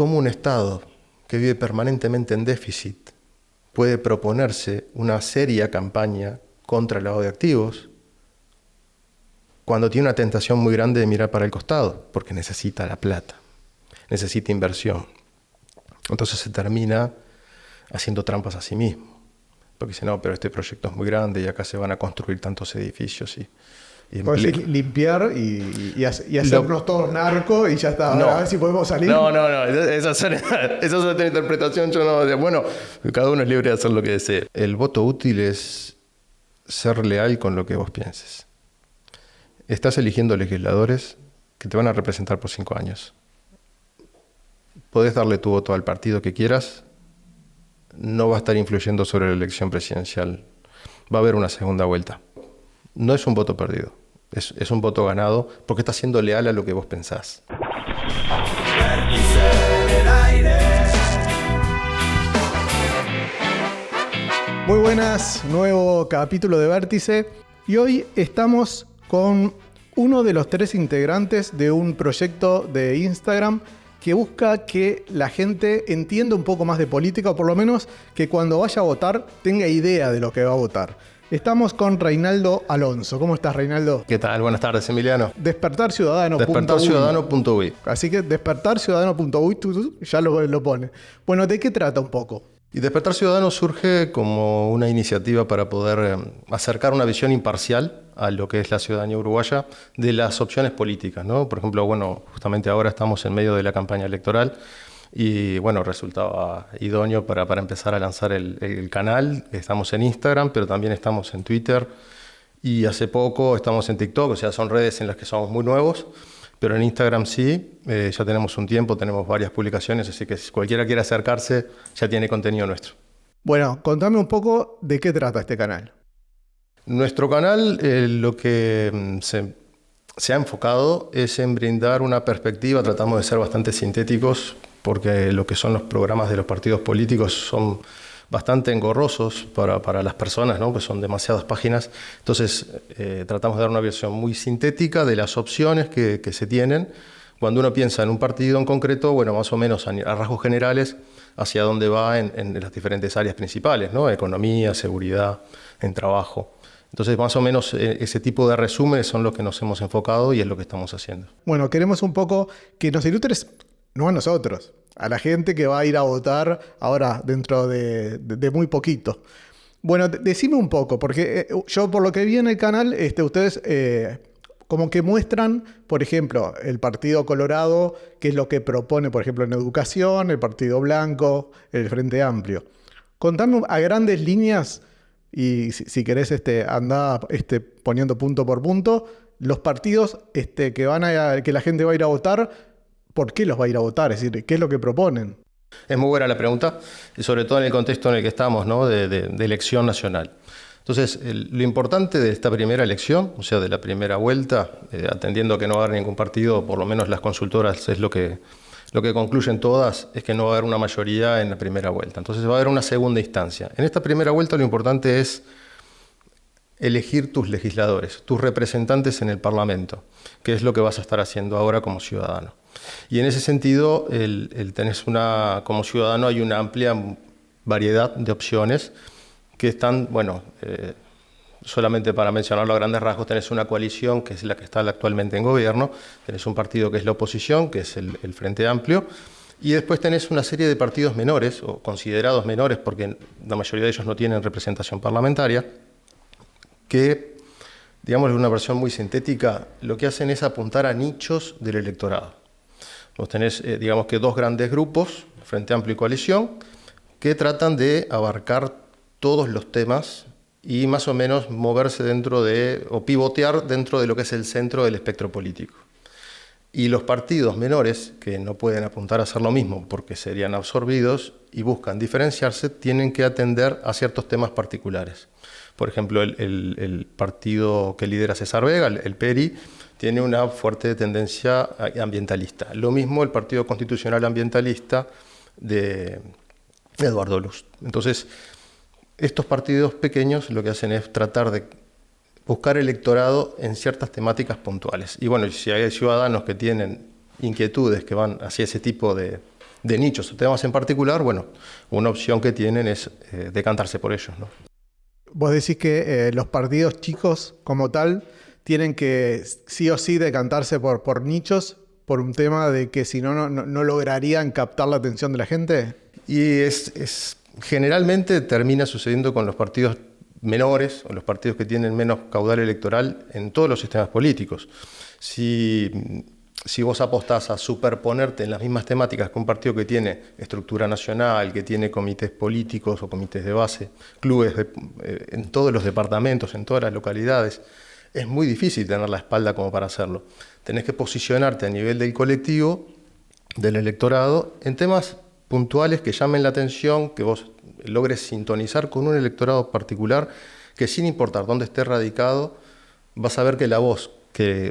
cómo un Estado que vive permanentemente en déficit puede proponerse una seria campaña contra el lavado de activos cuando tiene una tentación muy grande de mirar para el costado, porque necesita la plata, necesita inversión. Entonces se termina haciendo trampas a sí mismo, porque dice, no, pero este proyecto es muy grande y acá se van a construir tantos edificios y Puedes limpiar y hacernos todos narcos y ya está. No. A ver si podemos salir. No. Esa es otra interpretación. Yo no. Bueno, cada uno es libre de hacer lo que desee. El voto útil es ser leal con lo que vos pienses. Estás eligiendo legisladores que te van a representar por 5 años. Podés darle tu voto al partido que quieras. No va a estar influyendo sobre la elección presidencial. Va a haber una segunda vuelta. No es un voto perdido. Es un voto ganado porque estás siendo leal a lo que vos pensás. Muy buenas, nuevo capítulo de Vértice. Y hoy estamos con uno de los 3 integrantes de un proyecto de Instagram que busca que la gente entienda un poco más de política, o por lo menos que cuando vaya a votar tenga idea de lo que va a votar. Estamos con Reinaldo Alonso. ¿Cómo estás, Reinaldo? ¿Qué tal? Buenas tardes, Emiliano. Despertarciudadano.uy. Despertarciudadano.uy. Así que despertarciudadano.uy tú ya lo pone. Bueno, ¿de qué trata un poco? Y Despertar Ciudadano surge como una iniciativa para poder acercar una visión imparcial a lo que es la ciudadanía uruguaya de las opciones políticas, ¿no? Por ejemplo, bueno, justamente ahora estamos en medio de la campaña electoral y bueno, resultaba idóneo para empezar a lanzar el canal. Estamos en Instagram, pero también estamos en Twitter y hace poco estamos en TikTok, o sea, son redes en las que somos muy nuevos. Pero en Instagram sí, ya tenemos un tiempo, tenemos varias publicaciones, así que si cualquiera quiere acercarse, ya tiene contenido nuestro. Bueno, contame un poco de qué trata este canal. Nuestro canal lo que se ha enfocado es en brindar una perspectiva, tratamos de ser bastante sintéticos, porque lo que son los programas de los partidos políticos son bastante engorrosos para las personas, ¿no? Pues son demasiadas páginas. Entonces tratamos de dar una versión muy sintética de las opciones que se tienen. Cuando uno piensa en un partido en concreto, bueno, más o menos a rasgos generales, hacia dónde va en las diferentes áreas principales, ¿no? Economía, seguridad, en trabajo. Entonces, más o menos ese tipo de resúmenes son los que nos hemos enfocado y es lo que estamos haciendo. Bueno, queremos un poco que nos ilustres, no a nosotros, a la gente que va a ir a votar ahora dentro de muy poquito. Bueno, decime un poco, porque yo por lo que vi en el canal, ustedes como que muestran, por ejemplo, el Partido Colorado, qué es lo que propone, por ejemplo, en educación, el Partido Blanco, el Frente Amplio. Contame a grandes líneas, y si querés andá poniendo punto por punto, los partidos que la gente va a ir a votar. ¿Por qué los va a ir a votar? Es decir, ¿qué es lo que proponen? Es muy buena la pregunta, y sobre todo en el contexto en el que estamos, ¿no? de elección nacional. Entonces, lo importante de esta primera elección, o sea, de la primera vuelta, atendiendo a que no va a haber ningún partido, por lo menos las consultoras es lo que concluyen todas, es que no va a haber una mayoría en la primera vuelta. Entonces va a haber una segunda instancia. En esta primera vuelta lo importante es elegir tus legisladores, tus representantes en el Parlamento, que es lo que vas a estar haciendo ahora como ciudadano. Y en ese sentido, como ciudadano hay una amplia variedad de opciones que están, bueno, solamente para mencionarlo a grandes rasgos, tenés una coalición que es la que está actualmente en gobierno, tenés un partido que es la oposición, que es el Frente Amplio, y después tenés una serie de partidos menores, o considerados menores, porque la mayoría de ellos no tienen representación parlamentaria, que, digamos, en una versión muy sintética, lo que hacen es apuntar a nichos del electorado. Vos tenés, digamos que 2 grandes grupos, Frente Amplio y Coalición, que tratan de abarcar todos los temas y más o menos moverse o pivotear dentro de lo que es el centro del espectro político. Y los partidos menores, que no pueden apuntar a hacer lo mismo porque serían absorbidos y buscan diferenciarse, tienen que atender a ciertos temas particulares. Por ejemplo, el partido que lidera César Vega, el PERI, tiene una fuerte tendencia ambientalista. Lo mismo el Partido Constitucional Ambientalista de Eduardo Luz. Entonces, estos partidos pequeños lo que hacen es tratar de buscar electorado en ciertas temáticas puntuales. Y bueno, si hay ciudadanos que tienen inquietudes que van hacia ese tipo de de nichos o temas en particular, bueno, una opción que tienen es decantarse por ellos, ¿no? Vos decís que los partidos chicos como tal tienen que sí o sí decantarse por nichos, por un tema de que si no, no lograrían captar la atención de la gente. Y generalmente termina sucediendo con los partidos menores o los partidos que tienen menos caudal electoral en todos los sistemas políticos. Si vos apostás a superponerte en las mismas temáticas que un partido que tiene estructura nacional, que tiene comités políticos o comités de base, clubes en todos los departamentos, en todas las localidades, es muy difícil tener la espalda como para hacerlo. Tenés que posicionarte a nivel del colectivo, del electorado, en temas puntuales que llamen la atención, que vos logres sintonizar con un electorado particular, que sin importar dónde esté radicado, vas a ver que la voz,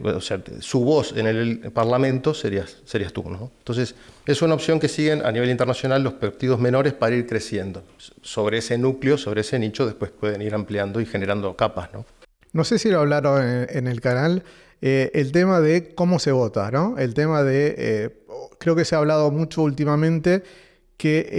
o sea, su voz en el Parlamento serías tú, ¿no? Entonces, es una opción que siguen a nivel internacional los partidos menores para ir creciendo. Sobre ese núcleo, sobre ese nicho, después pueden ir ampliando y generando capas, ¿no? No sé si lo hablaron en el canal, el tema de cómo se vota, ¿no? El tema de, creo que se ha hablado mucho últimamente, que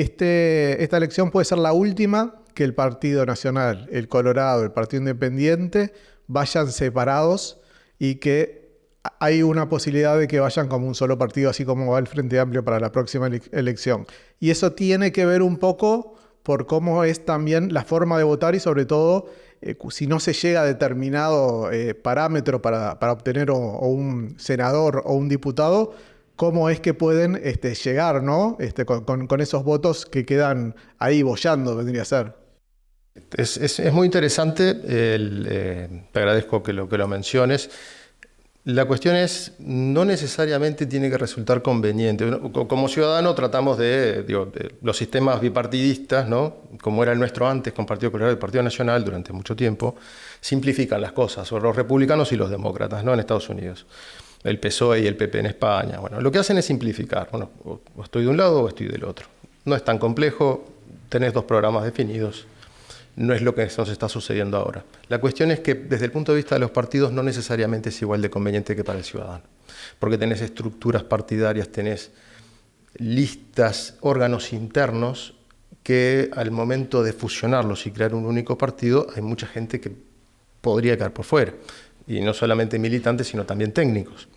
esta elección puede ser la última que el Partido Nacional, el Colorado, el Partido Independiente vayan separados y que hay una posibilidad de que vayan como un solo partido, así como va el Frente Amplio para la próxima elección. Y eso tiene que ver un poco por cómo es también la forma de votar y sobre todo si no se llega a determinado parámetro para obtener o un senador o un diputado, cómo es que pueden llegar, ¿no? Con esos votos que quedan ahí boyando, vendría a ser. Es muy interesante, te agradezco que lo menciones. La cuestión es, no necesariamente tiene que resultar conveniente. Como ciudadano tratamos de los sistemas bipartidistas, ¿no? Como era el nuestro antes, con Partido Colorado y Partido Nacional durante mucho tiempo, simplifican las cosas, o los republicanos y los demócratas, ¿no? En Estados Unidos. El PSOE y el PP en España. Bueno, lo que hacen es simplificar. Bueno, o estoy de un lado o estoy del otro. No es tan complejo, tenés dos programas definidos. No es lo que nos está sucediendo ahora. La cuestión es que desde el punto de vista de los partidos no necesariamente es igual de conveniente que para el ciudadano. Porque tenés estructuras partidarias, tenés listas, órganos internos que al momento de fusionarlos y crear un único partido hay mucha gente que podría quedar por fuera. Y no solamente militantes, sino también técnicos,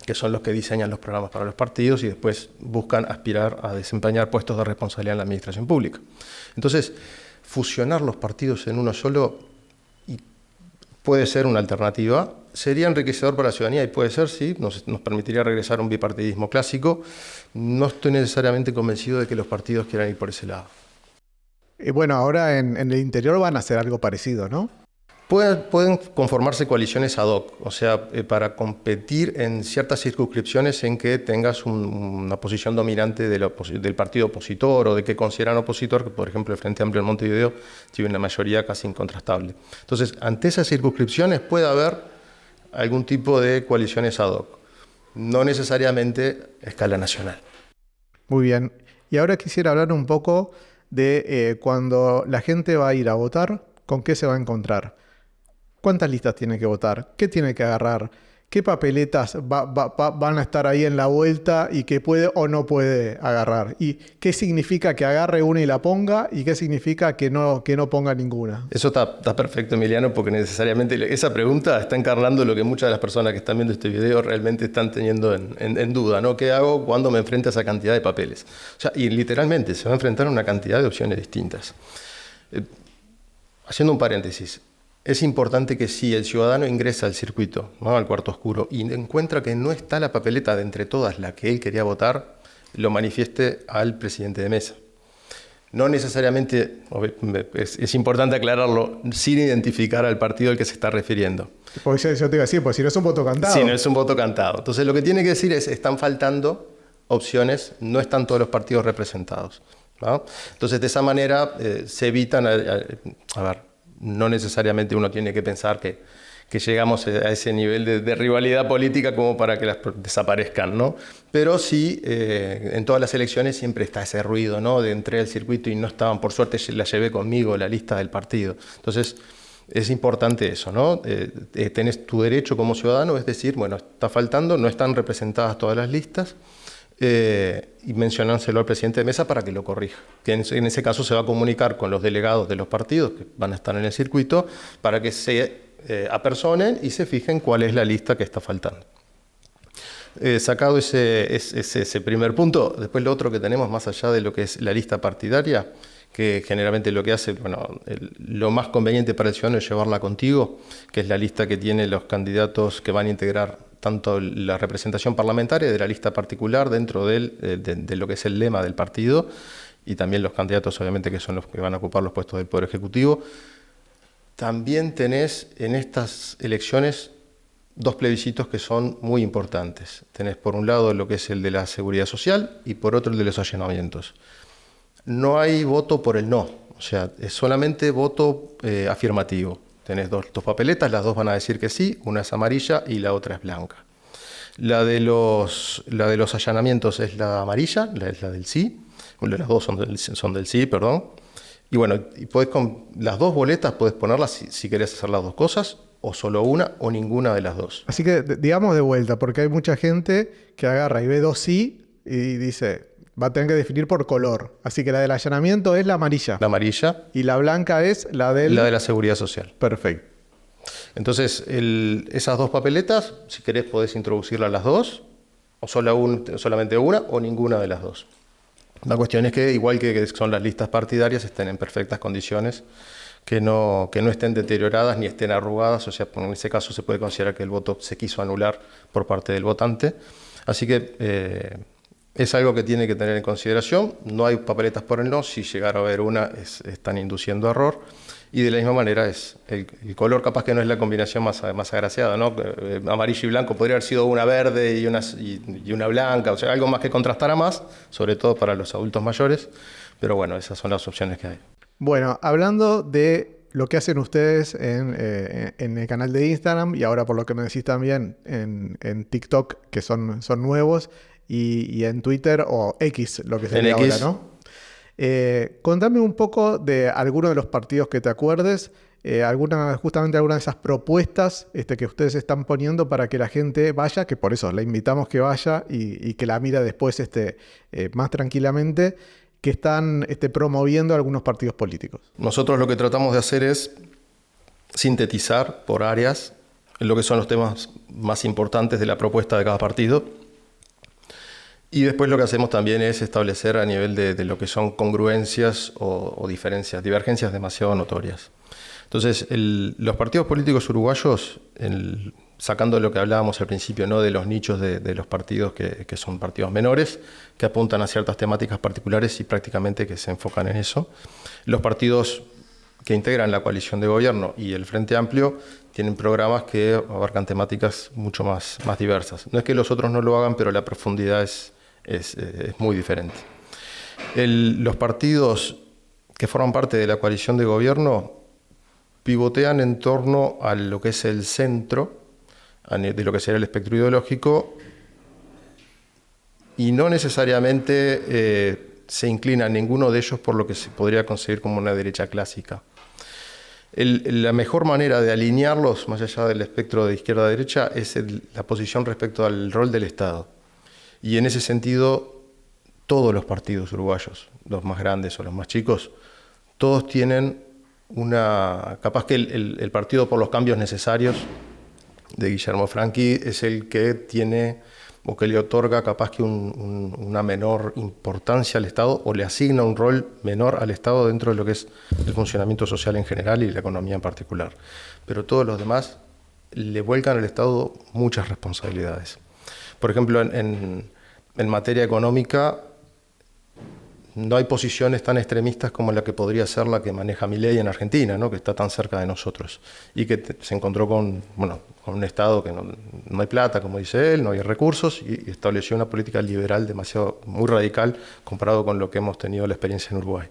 que son los que diseñan los programas para los partidos y después buscan aspirar a desempeñar puestos de responsabilidad en la administración pública. Entonces, fusionar los partidos en uno solo puede ser una alternativa, sería enriquecedor para la ciudadanía y puede ser, sí, nos permitiría regresar a un bipartidismo clásico. No estoy necesariamente convencido de que los partidos quieran ir por ese lado. Bueno, ahora en el interior van a hacer algo parecido, ¿no? Pueden conformarse coaliciones ad hoc, o sea, para competir en ciertas circunscripciones en que tengas una posición dominante del partido opositor o de que consideran opositor, que por ejemplo el Frente Amplio en Montevideo tiene una mayoría casi incontrastable. Entonces, ante esas circunscripciones puede haber algún tipo de coaliciones ad hoc, no necesariamente a escala nacional. Muy bien, y ahora quisiera hablar un poco de cuando la gente va a ir a votar, ¿con qué se va a encontrar? ¿Cuántas listas tiene que votar? ¿Qué tiene que agarrar? ¿Qué papeletas van a estar ahí en la vuelta y que puede o no puede agarrar? ¿Y qué significa que agarre una y la ponga? ¿Y qué significa que no ponga ninguna? Eso está perfecto, Emiliano, porque necesariamente esa pregunta está encarnando lo que muchas de las personas que están viendo este video realmente están teniendo en duda, ¿no? ¿Qué hago cuando me enfrento a esa cantidad de papeles? O sea, y literalmente se va a enfrentar a una cantidad de opciones distintas. Haciendo un paréntesis, es importante que si el ciudadano ingresa al circuito, ¿no? Al cuarto oscuro, y encuentra que no está la papeleta de entre todas la que él quería votar, lo manifieste al presidente de mesa. No necesariamente, es importante aclararlo, sin identificar al partido al que se está refiriendo. Pues yo te iba a decir, pues si no es un voto cantado. Si no es un voto cantado. Entonces lo que tiene que decir es, están faltando opciones, no están todos los partidos representados, ¿no? Entonces de esa manera se evitan, no necesariamente uno tiene que pensar que llegamos a ese nivel de rivalidad política como para que las desaparezcan, ¿no? Pero sí, en todas las elecciones siempre está ese ruido, ¿no? De entré al circuito y no estaban, por suerte la llevé conmigo, la lista del partido. Entonces, es importante eso, ¿no? Tenés tu derecho como ciudadano, es decir, bueno, está faltando, no están representadas todas las listas, y mencionárselo al presidente de mesa para que lo corrija. Que en ese caso se va a comunicar con los delegados de los partidos que van a estar en el circuito para que se apersonen y se fijen cuál es la lista que está faltando. Sacado ese primer punto, después lo otro que tenemos más allá de lo que es la lista partidaria, que generalmente lo que hace, bueno, lo más conveniente para el ciudadano es llevarla contigo, que es la lista que tiene los candidatos que van a integrar tanto la representación parlamentaria de la lista particular dentro de lo que es el lema del partido, y también los candidatos obviamente que son los que van a ocupar los puestos del Poder Ejecutivo. También tenés en estas elecciones dos plebiscitos que son muy importantes. Tenés por un lado lo que es el de la seguridad social y por otro el de los allanamientos. No hay voto por el no, o sea, es solamente voto afirmativo. Tenés dos papeletas, las dos van a decir que sí, una es amarilla y la otra es blanca. La de los allanamientos es la amarilla, es la del sí, las dos son del sí, perdón. Y bueno, y con las dos boletas podés ponerlas si querés hacer las dos cosas, o solo una o ninguna de las dos. Así que digamos de vuelta, porque hay mucha gente que agarra y ve dos sí y dice, va a tener que definir por color. Así que la del allanamiento es la amarilla. La amarilla. Y la blanca es la de la seguridad social. Perfecto. Entonces, esas dos papeletas, si querés podés introducirlas las dos, o solamente una o ninguna de las dos. La cuestión es que, igual que son las listas partidarias, estén en perfectas condiciones, que no estén deterioradas ni estén arrugadas, o sea, en ese caso se puede considerar que el voto se quiso anular por parte del votante. Así que es algo que tiene que tener en consideración. No hay papeletas por el no, si llegara a haber una, están induciendo error. Y de la misma manera es el color capaz que no es la combinación más agraciada, ¿no? Amarillo y blanco podría haber sido una verde y una blanca, o sea, algo más que contrastara más, sobre todo para los adultos mayores, pero bueno, esas son las opciones que hay. Bueno, hablando de lo que hacen ustedes en el canal de Instagram y ahora por lo que me decís también en TikTok, que son nuevos, y en Twitter o X, lo que sería ahora, ¿no? Contame un poco de alguno de los partidos que te acuerdes, justamente alguna de esas propuestas que ustedes están poniendo para que la gente vaya, que por eso la invitamos que vaya y que la mira después más tranquilamente, que están promoviendo algunos partidos políticos. Nosotros lo que tratamos de hacer es sintetizar por áreas lo que son los temas más importantes de la propuesta de cada partido. Y después lo que hacemos también es establecer a nivel de lo que son congruencias o diferencias, divergencias demasiado notorias. Entonces, los partidos políticos uruguayos, sacando lo que hablábamos al principio, ¿no?, de los nichos de los partidos que son partidos menores, que apuntan a ciertas temáticas particulares y prácticamente que se enfocan en eso. Los partidos que integran la coalición de gobierno y el Frente Amplio tienen programas que abarcan temáticas mucho más diversas. No es que los otros no lo hagan, pero la profundidad es muy diferente. Los partidos que forman parte de la coalición de gobierno pivotean en torno a lo que es el centro de lo que sería el espectro ideológico y no necesariamente se inclina ninguno de ellos por lo que se podría conseguir como una derecha clásica. La mejor manera de alinearlos, más allá del espectro de izquierda a derecha, es la posición respecto al rol del Estado. Y en ese sentido, todos los partidos uruguayos, los más grandes o los más chicos, todos tienen capaz que el Partido por los Cambios Necesarios de Guillermo Franchi es el que tiene o que le otorga capaz que una menor importancia al Estado o le asigna un rol menor al Estado dentro de lo que es el funcionamiento social en general y la economía en particular. Pero todos los demás le vuelcan al Estado muchas responsabilidades. Por ejemplo, en materia económica no hay posiciones tan extremistas como la que podría ser la que maneja Milei en Argentina, ¿no?, que está tan cerca de nosotros y que se encontró con un Estado que no hay plata, como dice él, no hay recursos, y estableció una política liberal muy radical comparado con lo que hemos tenido la experiencia en Uruguay,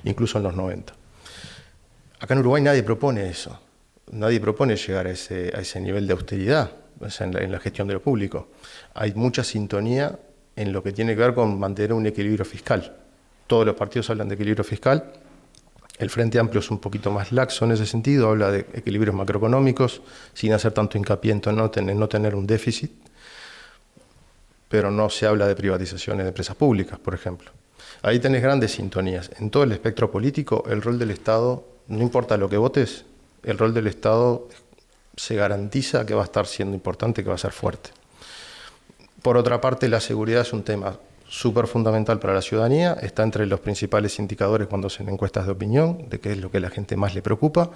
incluso en los 90. Acá en Uruguay nadie propone eso, nadie propone llegar a ese nivel de austeridad, o sea, en la gestión de lo público. Hay mucha sintonía en lo que tiene que ver con mantener un equilibrio fiscal. Todos los partidos hablan de equilibrio fiscal. El Frente Amplio es un poquito más laxo en ese sentido, habla de equilibrios macroeconómicos, sin hacer tanto hincapié en no tener un déficit. pero no se habla de privatizaciones de empresas públicas, por ejemplo. Ahí tenés grandes sintonías. En todo el espectro político, el rol del Estado, no importa lo que votes, el rol del Estado se garantiza que va a estar siendo importante, que va a ser fuerte. Por otra parte, la seguridad es un tema súper fundamental para la ciudadanía, está entre los principales indicadores cuando hacen encuestas de opinión, de qué es lo que a la gente más le preocupa,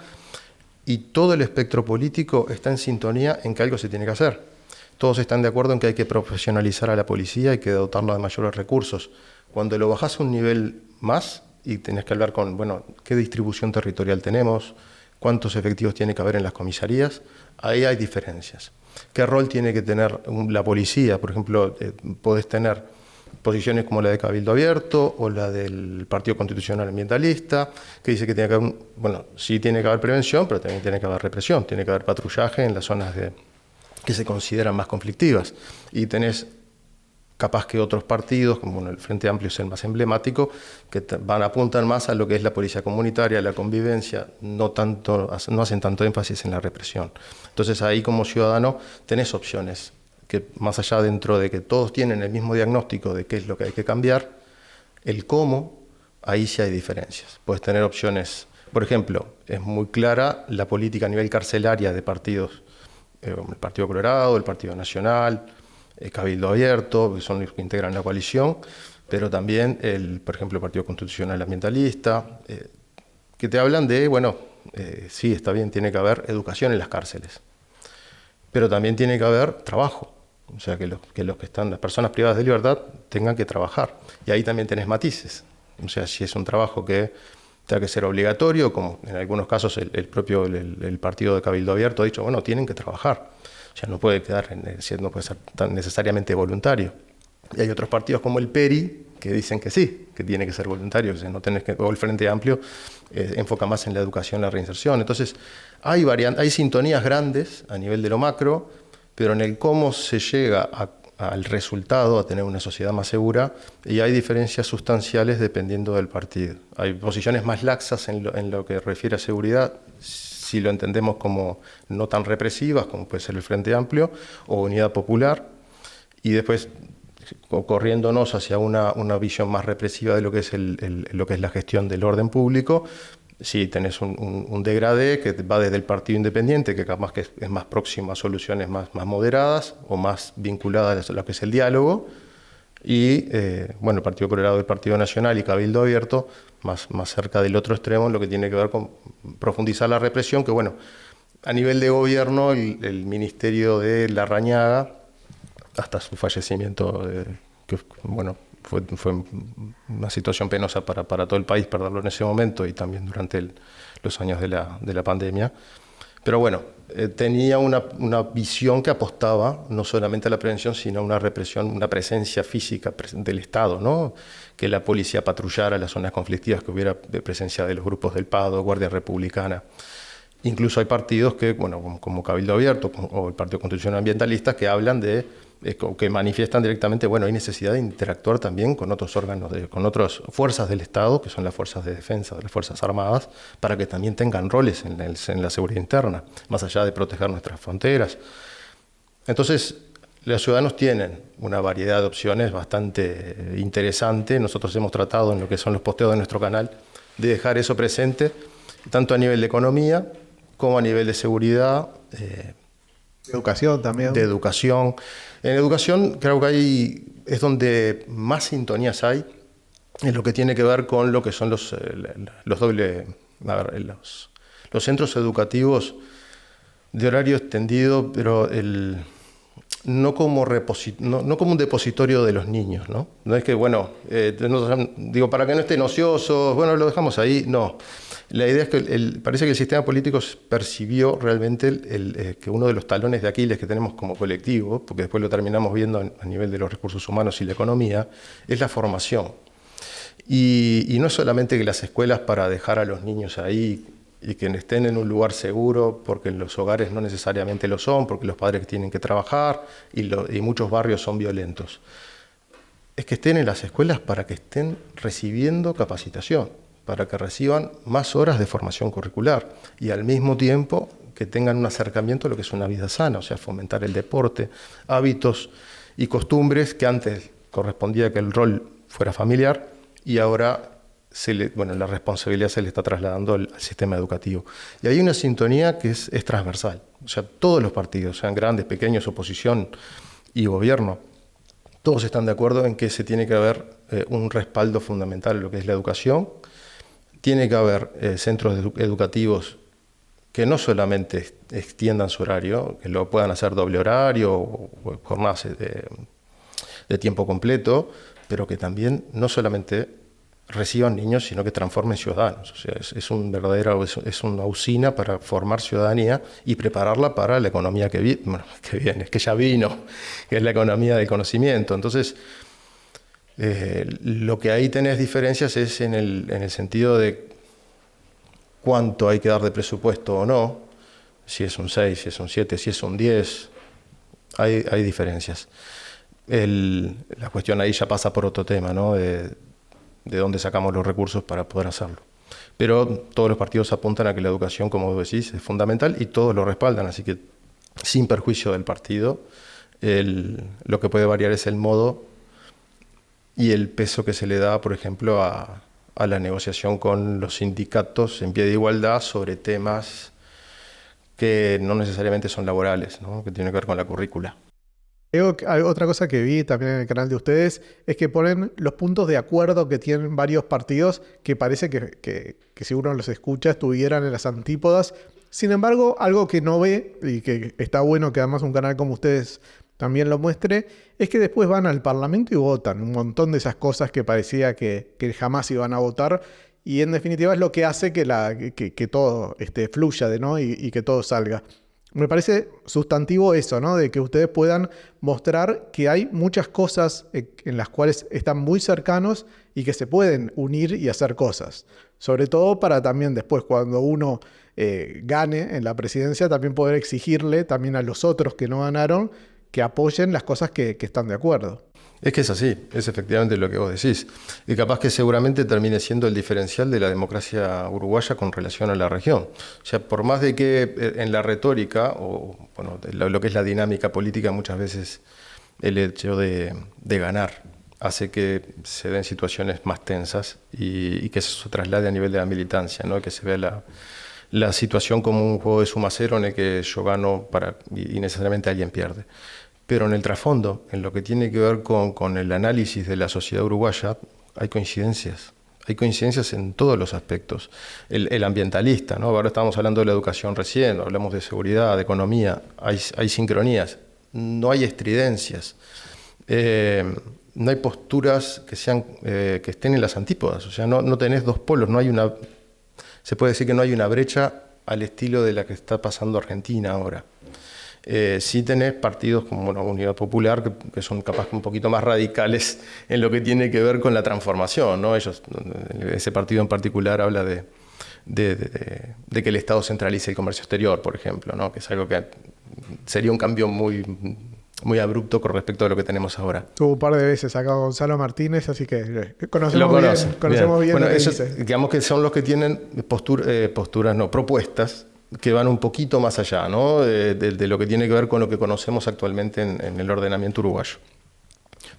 y todo el espectro político está en sintonía en que algo se tiene que hacer. Todos están de acuerdo en que hay que profesionalizar a la policía y que dotarla de mayores recursos. Cuando lo bajás a un nivel más y tenés que hablar con, bueno, qué distribución territorial tenemos, cuántos efectivos tiene que haber en las comisarías, ahí hay diferencias. ¿Qué rol tiene que tener la policía? Por ejemplo, podés tener posiciones como la de Cabildo Abierto o la del Partido Constitucional Ambientalista, que dice que tiene que haber, bueno, sí tiene que haber prevención, pero también tiene que haber represión, tiene que haber patrullaje en las zonas que se consideran más conflictivas. Y tenés capaz que otros partidos, como bueno, el Frente Amplio es el más emblemático, que apuntan más a lo que es la policía comunitaria, la convivencia, no hacen tanto énfasis en la represión. Entonces ahí como ciudadano tenés opciones, que más allá dentro de que todos tienen el mismo diagnóstico de qué es lo que hay que cambiar, el cómo, ahí sí hay diferencias. Puedes tener opciones, por ejemplo, es muy clara la política a nivel carcelaria de partidos, el Partido Colorado, el Partido Nacional, Cabildo Abierto, que son los que integran la coalición, pero también, por ejemplo, el Partido Constitucional Ambientalista, que te hablan de, bueno, sí, está bien, tiene que haber educación en las cárceles, pero también tiene que haber trabajo, o sea, que las personas privadas de libertad tengan que trabajar, y ahí también tenés matices, o sea, si es un trabajo que tenga que ser obligatorio, como en algunos casos el partido de Cabildo Abierto ha dicho, bueno, tienen que trabajar. O sea, no puede no puede ser tan necesariamente voluntario. Y hay otros partidos como el PERI que dicen que sí, que tiene que ser voluntario, o sea, o el Frente Amplio enfoca más en la educación, la reinserción. Entonces, hay sintonías grandes a nivel de lo macro, pero en el cómo se llega al resultado, a tener una sociedad más segura, y hay diferencias sustanciales dependiendo del partido. Hay posiciones más laxas en lo que refiere a seguridad, si lo entendemos como no tan represivas, como puede ser el Frente Amplio o Unidad Popular, y después corriéndonos hacia una visión más represiva de lo que es lo que es la gestión del orden público, sí tenés un degradé que va desde el Partido Independiente, que capaz que es más próximo a soluciones más moderadas o más vinculadas a lo que es el diálogo, y bueno, el Partido Colorado, el Partido Nacional y Cabildo Abierto, más cerca del otro extremo, en lo que tiene que ver con profundizar la represión, que bueno, a nivel de gobierno, el Ministerio de Larrañaga, hasta su fallecimiento, que bueno, fue una situación penosa para todo el país perderlo en ese momento y también durante los años de la pandemia. Pero bueno, tenía una visión que apostaba no solamente a la prevención, sino a una represión, una presencia física del Estado, ¿no? Que la policía patrullara las zonas conflictivas, que hubiera presencia de los grupos del PADO, Guardia Republicana. Incluso hay partidos que, bueno, como Cabildo Abierto o el Partido Constitucional Ambientalista, que hablan que manifiestan directamente, bueno, hay necesidad de interactuar también con otros órganos, con otras fuerzas del Estado, que son las fuerzas de defensa, las Fuerzas Armadas, para que también tengan roles en la seguridad interna, más allá de proteger nuestras fronteras. Entonces, los ciudadanos tienen una variedad de opciones bastante interesante. Nosotros hemos tratado, en lo que son los posteos de nuestro canal, de dejar eso presente, tanto a nivel de economía como a nivel de seguridad. Educación también. De educación. En educación creo que es donde más sintonías hay en lo que tiene que ver con lo que son los centros educativos de horario extendido, pero no como un depositorio de los niños, ¿no? No es que, bueno, digo, para que no estén ociosos, bueno, lo dejamos ahí, no. La idea es que parece que el sistema político percibió realmente que uno de los talones de Aquiles que tenemos como colectivo, porque después lo terminamos viendo a nivel de los recursos humanos y la economía, es la formación. Y no es solamente que las escuelas para dejar a los niños ahí y que estén en un lugar seguro, porque en los hogares no necesariamente lo son, porque los padres tienen que trabajar y muchos barrios son violentos. Es que estén en las escuelas para que estén recibiendo capacitación, para que reciban más horas de formación curricular y al mismo tiempo que tengan un acercamiento a lo que es una vida sana, o sea, fomentar el deporte, hábitos y costumbres que antes correspondía que el rol fuera familiar y ahora la responsabilidad se le está trasladando al sistema educativo. Y hay una sintonía que es transversal. O sea, todos los partidos, sean grandes, pequeños, oposición y gobierno, todos están de acuerdo en que se tiene que haber un respaldo fundamental en lo que es la educación. Tiene que haber centros educativos que no solamente extiendan su horario, que lo puedan hacer doble horario o jornadas de tiempo completo, pero que también no solamente reciban niños, sino que transformen ciudadanos. O sea, es una usina para formar ciudadanía y prepararla para la economía que viene, que ya vino, que es la economía del conocimiento. Entonces, lo que ahí tenés diferencias es en el sentido de cuánto hay que dar de presupuesto o no, si es un 6, si es un 7, si es un 10, hay diferencias. La cuestión ahí ya pasa por otro tema, ¿no? De dónde sacamos los recursos para poder hacerlo. Pero todos los partidos apuntan a que la educación, como vos decís, es fundamental y todos lo respaldan, así que sin perjuicio del partido, lo que puede variar es el modo y el peso que se le da, por ejemplo, a la negociación con los sindicatos en pie de igualdad sobre temas que no necesariamente son laborales, ¿no? Que tienen que ver con la currícula. Otra cosa que vi también en el canal de ustedes es que ponen los puntos de acuerdo que tienen varios partidos que parece que si uno los escucha estuvieran en las antípodas. Sin embargo, algo que no ve y que está bueno que además un canal como ustedes también lo muestre, es que después van al Parlamento y votan un montón de esas cosas que parecía que jamás iban a votar y en definitiva es lo que hace que todo fluya ¿no? y que todo salga. Me parece sustantivo eso, ¿no? De que ustedes puedan mostrar que hay muchas cosas en las cuales están muy cercanos y que se pueden unir y hacer cosas. Sobre todo para también después, cuando uno gane en la presidencia, también poder exigirle también a los otros que no ganaron que apoyen las cosas que están de acuerdo. Es que es así, es efectivamente lo que vos decís. Y capaz que seguramente termine siendo el diferencial de la democracia uruguaya con relación a la región. O sea, por más de que en la retórica, o bueno, lo que es la dinámica política, muchas veces el hecho de ganar hace que se den situaciones más tensas y que eso se traslade a nivel de la militancia, ¿no? Que se vea la situación como un juego de suma cero en el que yo gano y necesariamente alguien pierde. Pero en el trasfondo, en lo que tiene que ver con el análisis de la sociedad uruguaya, hay coincidencias. Hay coincidencias en todos los aspectos. El ambientalista, ¿no? Ahora estamos hablando de la educación recién, hablamos de seguridad, de economía, hay sincronías, no hay estridencias, no hay posturas que estén en las antípodas, o sea, no tenés dos polos, se puede decir que no hay una brecha al estilo de la que está pasando Argentina ahora. Sí tenés partidos como Unidad Popular que son capaz un poquito más radicales en lo que tiene que ver con la transformación, ¿no? Ese partido en particular habla de que el Estado centralice el comercio exterior, por ejemplo, ¿no? Que es algo que sería un cambio muy, muy abrupto con respecto a lo que tenemos ahora. Tuvo un par de veces acá Gonzalo Martínez, así que conocemos bien bueno, lo que eso, dice. digamos que son los que tienen propuestas que van un poquito más allá, ¿no? de lo que tiene que ver con lo que conocemos actualmente en el ordenamiento uruguayo.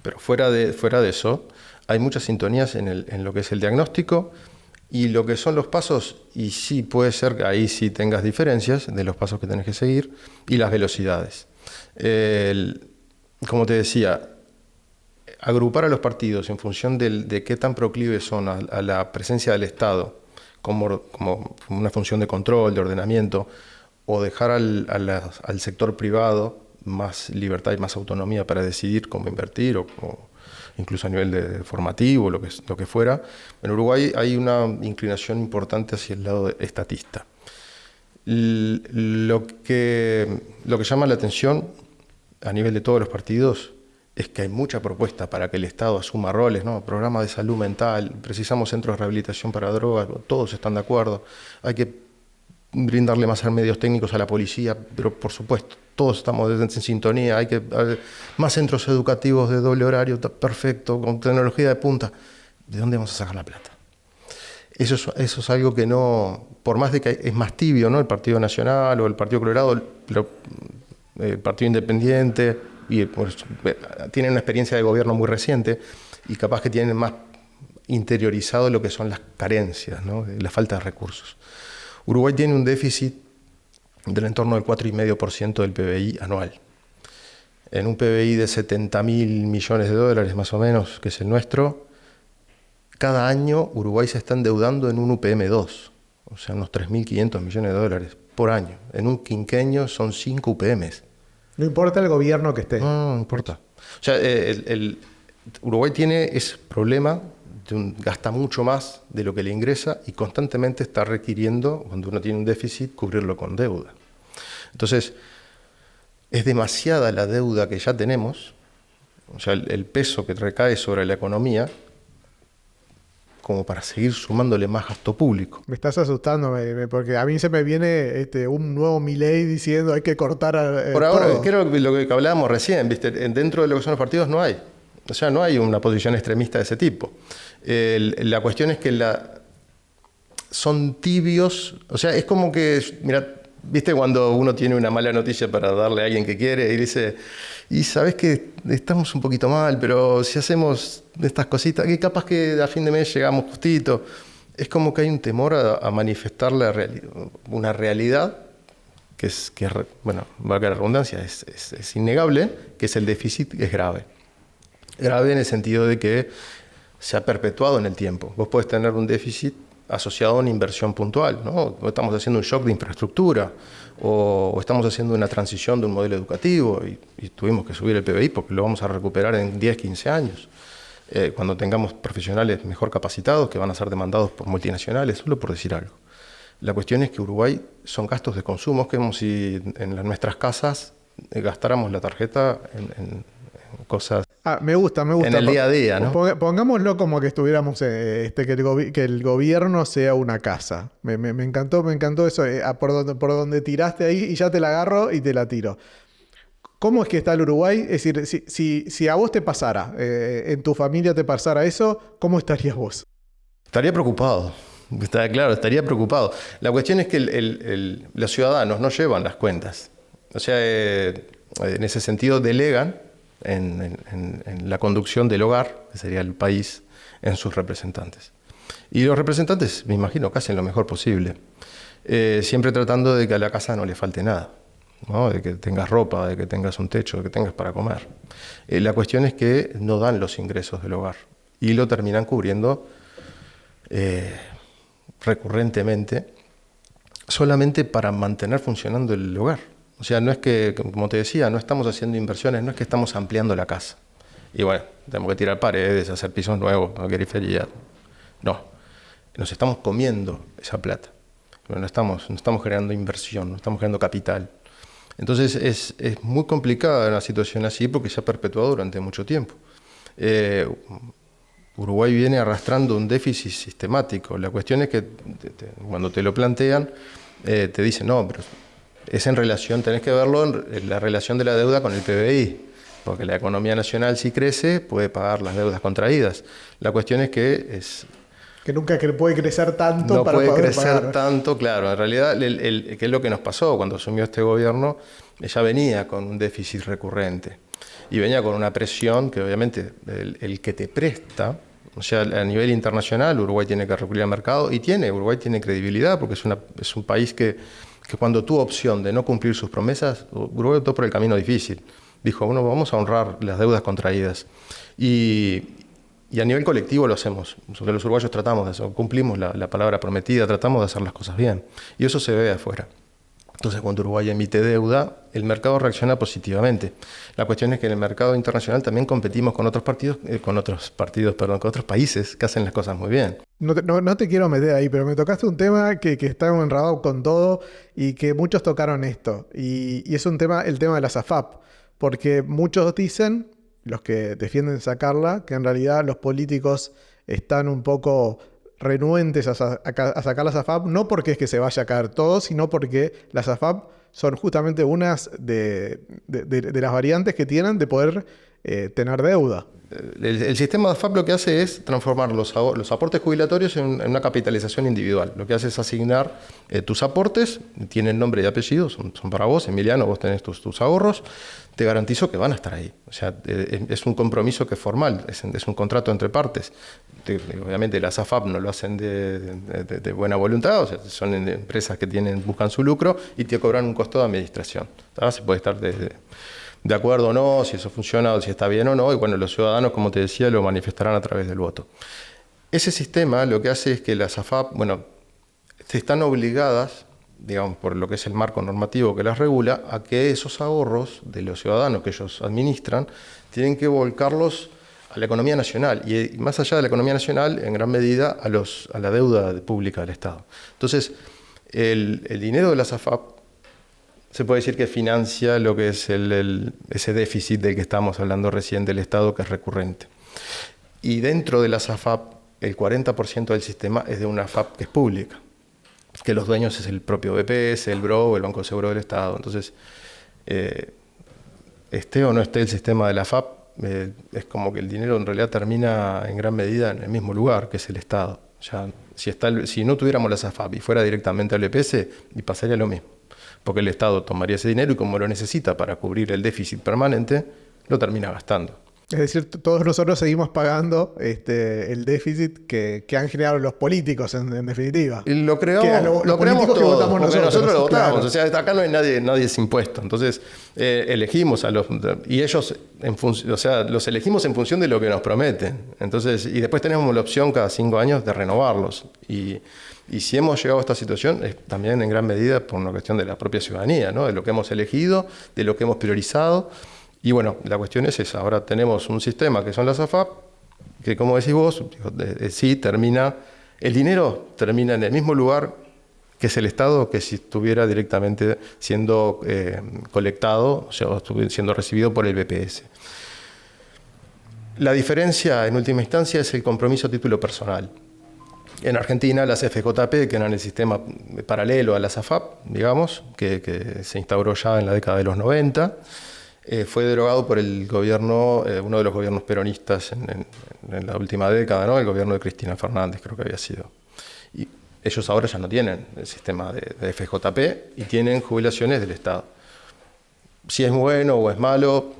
Pero fuera de eso, hay muchas sintonías en lo que es el diagnóstico y lo que son los pasos, y sí puede ser que ahí sí tengas diferencias de los pasos que tenés que seguir y las velocidades. Como te decía, agrupar a los partidos en función de qué tan proclives son a la presencia del Estado como una función de control, de ordenamiento, o dejar al sector privado más libertad y más autonomía para decidir cómo invertir, o incluso a nivel de formativo, lo que fuera. En Uruguay hay una inclinación importante hacia el lado estatista. Lo que llama la atención a nivel de todos los partidos es que hay mucha propuesta para que el Estado asuma roles, ¿no? Programas de salud mental, precisamos centros de rehabilitación para drogas, todos están de acuerdo. Hay que brindarle más medios técnicos a la policía, pero por supuesto, todos estamos en sintonía. Hay que más centros educativos de doble horario, perfecto, con tecnología de punta. ¿De dónde vamos a sacar la plata? Eso es algo que no, por más de que es más tibio, ¿no? El Partido Nacional o el Partido Colorado, el Partido Independiente, pues, tienen una experiencia de gobierno muy reciente y capaz que tienen más interiorizado lo que son las carencias, ¿no? La falta de recursos. Uruguay tiene un déficit del entorno del 4,5% del PBI anual. En un PBI de 70.000 millones de dólares más o menos, que es el nuestro, cada año Uruguay se está endeudando en un UPM2, o sea, unos 3.500 millones de dólares por año. En un quinquenio son 5 UPMs. No importa el gobierno que esté. No importa. O sea, Uruguay tiene ese problema, gasta mucho más de lo que le ingresa y constantemente está requiriendo, cuando uno tiene un déficit, cubrirlo con deuda. Entonces, es demasiada la deuda que ya tenemos, o sea, el peso que recae sobre la economía, como para seguir sumándole más gasto público. Me estás asustando, porque a mí se me viene un nuevo Milei diciendo hay que cortar Por ahora, todo. creo que lo que hablábamos recién, ¿viste? Dentro de lo que son los partidos no hay. O sea, no hay una posición extremista de ese tipo. La cuestión es que son tibios, o sea, es como que, mira, ¿viste cuando uno tiene una mala noticia para darle a alguien que quiere y dice, y sabes que estamos un poquito mal, pero si hacemos estas cositas, que capaz que a fin de mes llegamos justito? Es como que hay un temor a manifestar una realidad que bueno, valga la redundancia, es innegable, que es el déficit, es grave. Grave en el sentido de que se ha perpetuado en el tiempo. Vos podés tener un déficit asociado a una inversión puntual, ¿no? O estamos haciendo un shock de infraestructura, o estamos haciendo una transición de un modelo educativo y tuvimos que subir el PBI porque lo vamos a recuperar en 10, 15 años. Cuando tengamos profesionales mejor capacitados que van a ser demandados por multinacionales, solo por decir algo. La cuestión es que Uruguay son gastos de consumo, es como si en nuestras casas gastáramos la tarjeta en cosas Me gusta. en el día a día, ¿no? Pongámoslo como que estuviéramos, que el gobierno sea una casa. Me encantó eso, por donde tiraste ahí y ya te la agarro y te la tiro. ¿Cómo es que está el Uruguay? Es decir, si a vos te pasara, en tu familia te pasara eso, ¿cómo estarías vos? Estaría preocupado, está claro, estaría preocupado. La cuestión es que los ciudadanos no llevan las cuentas. O sea, en ese sentido delegan en la conducción del hogar, que sería el país, en sus representantes. Y los representantes, me imagino, que hacen lo mejor posible, siempre tratando de que a la casa no le falte nada, ¿no? De que tengas ropa, de que tengas un techo, de que tengas para comer. La cuestión es que no dan los ingresos del hogar y lo terminan cubriendo recurrentemente solamente para mantener funcionando el hogar. O sea, no es que, como te decía, no estamos haciendo inversiones, no es que estamos ampliando la casa. Y bueno, tenemos que tirar paredes, hacer pisos nuevos, periferia. No, nos estamos comiendo esa plata. No estamos generando inversión, no estamos generando capital. Entonces es muy complicada una situación así porque se ha perpetuado durante mucho tiempo. Uruguay viene arrastrando un déficit sistemático. La cuestión es que cuando te lo plantean, te dicen, no, pero es en relación, tenés que verlo en la relación de la deuda con el PBI, porque la economía nacional, si crece, puede pagar las deudas contraídas. La cuestión es que que nunca puede crecer tanto no para puede poder crecer pagar. tanto, claro. En realidad, ¿qué es lo que nos pasó cuando asumió este gobierno? Ya venía con un déficit recurrente y venía con una presión que obviamente el que te presta, o sea, a nivel internacional, Uruguay tiene que recurrir al mercado y Uruguay tiene credibilidad porque es un país que cuando tuvo opción de no cumplir sus promesas, Uruguay optó por el camino difícil. Dijo, bueno, vamos a honrar las deudas contraídas. Y a nivel colectivo lo hacemos. Los uruguayos tratamos de eso, cumplimos la palabra prometida, tratamos de hacer las cosas bien. Y eso se ve de afuera. Entonces, cuando Uruguay emite deuda, el mercado reacciona positivamente. La cuestión es que en el mercado internacional también competimos con otros países que hacen las cosas muy bien. No te quiero meter ahí, pero me tocaste un tema que está enredado con todo y que muchos tocaron esto. Y es el tema de la SAFAP. Porque muchos dicen, los que defienden sacarla, que en realidad los políticos están un poco renuentes a sacar la SAFAP, no porque es que se vaya a caer todo, sino porque las SAFAP son justamente unas de las variantes que tienen de poder tener deuda. El sistema de AFAP lo que hace es transformar los aportes jubilatorios en una capitalización individual. Lo que hace es asignar tus aportes, tienen nombre y apellido, son para vos, Emiliano, vos tenés tus ahorros, te garantizo que van a estar ahí. O sea, es un compromiso que es formal, es un contrato entre partes. Obviamente las AFAP no lo hacen de buena voluntad, o sea, son empresas que buscan su lucro y te cobran un costo de administración. Se puede estar de acuerdo o no, si eso funciona o si está bien o no, y bueno, los ciudadanos, como te decía, lo manifestarán a través del voto. Ese sistema lo que hace es que las AFAP, están obligadas, digamos, por lo que es el marco normativo que las regula, a que esos ahorros de los ciudadanos que ellos administran, tienen que volcarlos a la economía nacional, y más allá de la economía nacional, en gran medida a la deuda pública del Estado. Entonces, el dinero de las AFAP se puede decir que financia lo que es ese déficit del que estábamos hablando recién del Estado, que es recurrente. Y dentro de las AFAP, el 40% del sistema es de una AFAP que es pública, que los dueños es el propio BPS, el BRO, el Banco de Seguro del Estado. Entonces, esté o no esté el sistema de la AFAP, es como que el dinero en realidad termina en gran medida en el mismo lugar, que es el Estado. Ya, si no tuviéramos las AFAP y fuera directamente al BPS, y pasaría lo mismo. Porque el Estado tomaría ese dinero y como lo necesita para cubrir el déficit permanente, lo termina gastando. Es decir, todos nosotros seguimos pagando el déficit que han generado los políticos, en definitiva. Y lo creamos todos, votamos porque nosotros lo votamos. Claro. O sea, acá no hay nadie es impuesto. Entonces, elegimos y ellos, los elegimos en función de lo que nos prometen. Entonces, y después tenemos la opción cada 5 años de renovarlos. Y si hemos llegado a esta situación es también en gran medida por una cuestión de la propia ciudadanía, ¿no? De lo que hemos elegido, de lo que hemos priorizado. Y bueno, la cuestión es esa. Ahora tenemos un sistema que son las AFAP, que como decís vos, sí el dinero termina en el mismo lugar que es el Estado, que si estuviera directamente siendo colectado, o sea, siendo recibido por el BPS. La diferencia, en última instancia, es el compromiso a título personal. En Argentina, las FJP, que eran el sistema paralelo a las AFAP, digamos, que se instauró ya en la década de los 90, fue derogado por el gobierno, uno de los gobiernos peronistas en la última década, ¿no? El gobierno de Cristina Fernández, creo que había sido. Y ellos ahora ya no tienen el sistema de FJP y tienen jubilaciones del Estado. Si es bueno o es malo,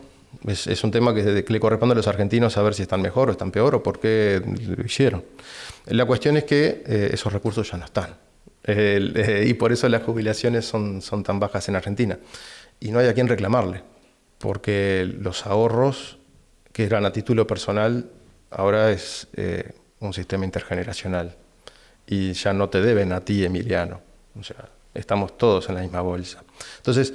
es un tema que le corresponde a los argentinos saber si están mejor o están peor o por qué lo hicieron. La cuestión es que esos recursos ya no están. Y por eso las jubilaciones son tan bajas en Argentina. Y no hay a quién reclamarle, porque los ahorros que eran a título personal ahora es un sistema intergeneracional. Y ya no te deben a ti, Emiliano. O sea, estamos todos en la misma bolsa. Entonces,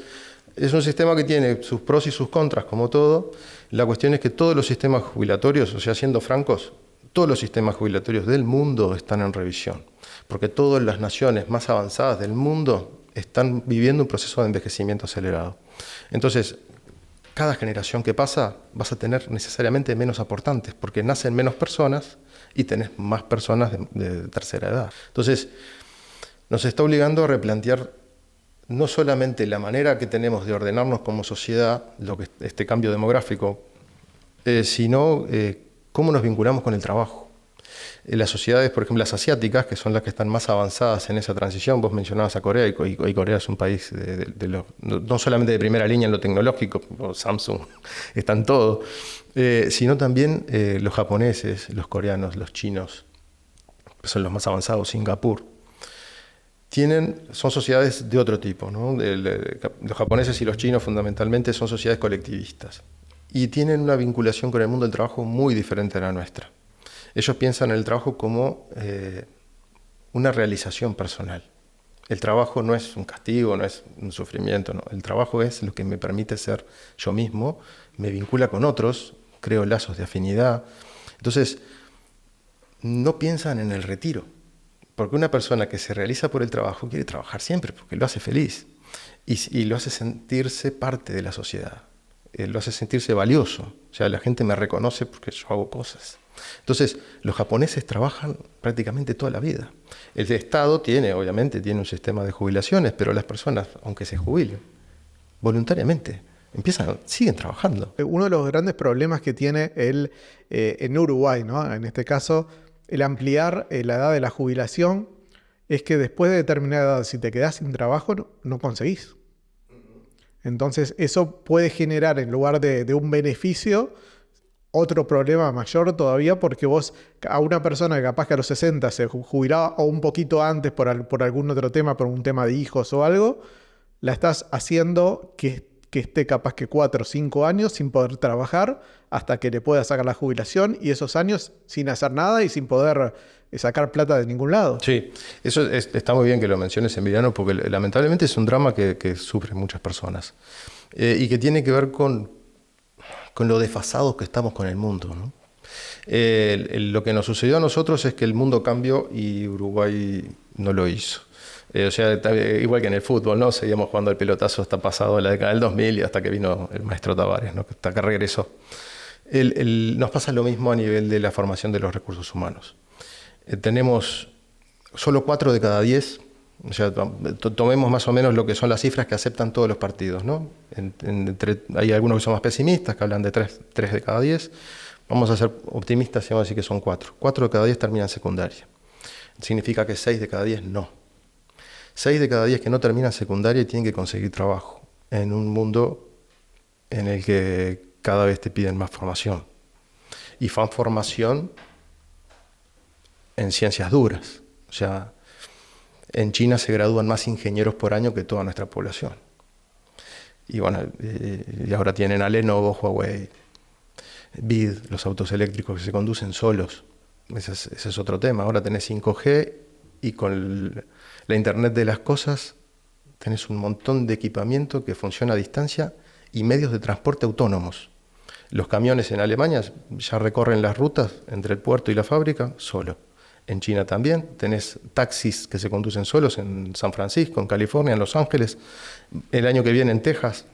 es un sistema que tiene sus pros y sus contras, como todo. La cuestión es que todos los sistemas jubilatorios, o sea, siendo francos, todos los sistemas jubilatorios del mundo están en revisión, porque todas las naciones más avanzadas del mundo están viviendo un proceso de envejecimiento acelerado. Entonces, cada generación que pasa vas a tener necesariamente menos aportantes, porque nacen menos personas y tenés más personas de tercera edad. Entonces, nos está obligando a replantear no solamente la manera que tenemos de ordenarnos como sociedad, este cambio demográfico, sino cómo nos vinculamos con el trabajo. Las sociedades, por ejemplo, las asiáticas, que son las que están más avanzadas en esa transición, vos mencionabas a Corea, y Corea es un país no solamente de primera línea en lo tecnológico, Samsung está en todo, sino también los japoneses, los coreanos, los chinos, que son los más avanzados, Singapur. Son sociedades de otro tipo, ¿no? Los japoneses y los chinos fundamentalmente son sociedades colectivistas y tienen una vinculación con el mundo del trabajo muy diferente a la nuestra. Ellos piensan en el trabajo como una realización personal. El trabajo no es un castigo, no es un sufrimiento, no. El trabajo es lo que me permite ser yo mismo, me vincula con otros, creo lazos de afinidad. Entonces, no piensan en el retiro. Porque una persona que se realiza por el trabajo quiere trabajar siempre, porque lo hace feliz y lo hace sentirse parte de la sociedad, lo hace sentirse valioso. O sea, la gente me reconoce porque yo hago cosas. Entonces, los japoneses trabajan prácticamente toda la vida. El Estado obviamente tiene un sistema de jubilaciones, pero las personas, aunque se jubilen, voluntariamente siguen trabajando. Uno de los grandes problemas que tiene en Uruguay, ¿no? En este caso, el ampliar la edad de la jubilación, es que después de determinada edad, si te quedás sin trabajo, no conseguís. Entonces, eso puede generar, en lugar de un beneficio, otro problema mayor todavía, porque vos a una persona que capaz que a los 60 se jubilaba o un poquito antes por algún otro tema, por un tema de hijos o algo, la estás haciendo que esté capaz que 4 o 5 años sin poder trabajar hasta que le pueda sacar la jubilación, y esos años sin hacer nada y sin poder sacar plata de ningún lado. Sí, eso está muy bien que lo menciones, Emiliano, porque lamentablemente es un drama que sufren muchas personas y que tiene que ver con lo desfasados que estamos con el mundo, ¿no? Lo que nos sucedió a nosotros es que el mundo cambió y Uruguay no lo hizo. O sea, igual que en el fútbol, ¿no? Seguíamos jugando el pelotazo hasta pasado la década del 2000 y hasta que vino el maestro Tavares, ¿no? Hasta que regresó. Nos pasa lo mismo a nivel de la formación de los recursos humanos. Tenemos solo 4 de cada 10, o sea, tomemos más o menos lo que son las cifras que aceptan todos los partidos, ¿no? Hay algunos que son más pesimistas, que hablan de 3 de cada 10. Vamos a ser optimistas y vamos a decir que son 4. 4 de cada 10 terminan secundaria. Significa que 6 de cada 10 no. 6 de cada 10 que no terminan secundaria y tienen que conseguir trabajo en un mundo en el que cada vez te piden más formación. Y formación en ciencias duras. O sea, en China se gradúan más ingenieros por año que toda nuestra población. Y bueno, y ahora tienen a Lenovo, Huawei, BID, los autos eléctricos que se conducen solos. Ese es otro tema. Ahora tenés 5G y con la Internet de las cosas tenés un montón de equipamiento que funciona a distancia y medios de transporte autónomos. Los camiones en Alemania ya recorren las rutas entre el puerto y la fábrica solo. En China también tenés taxis que se conducen solos en San Francisco, en California, en Los Ángeles. El año que viene en Texas.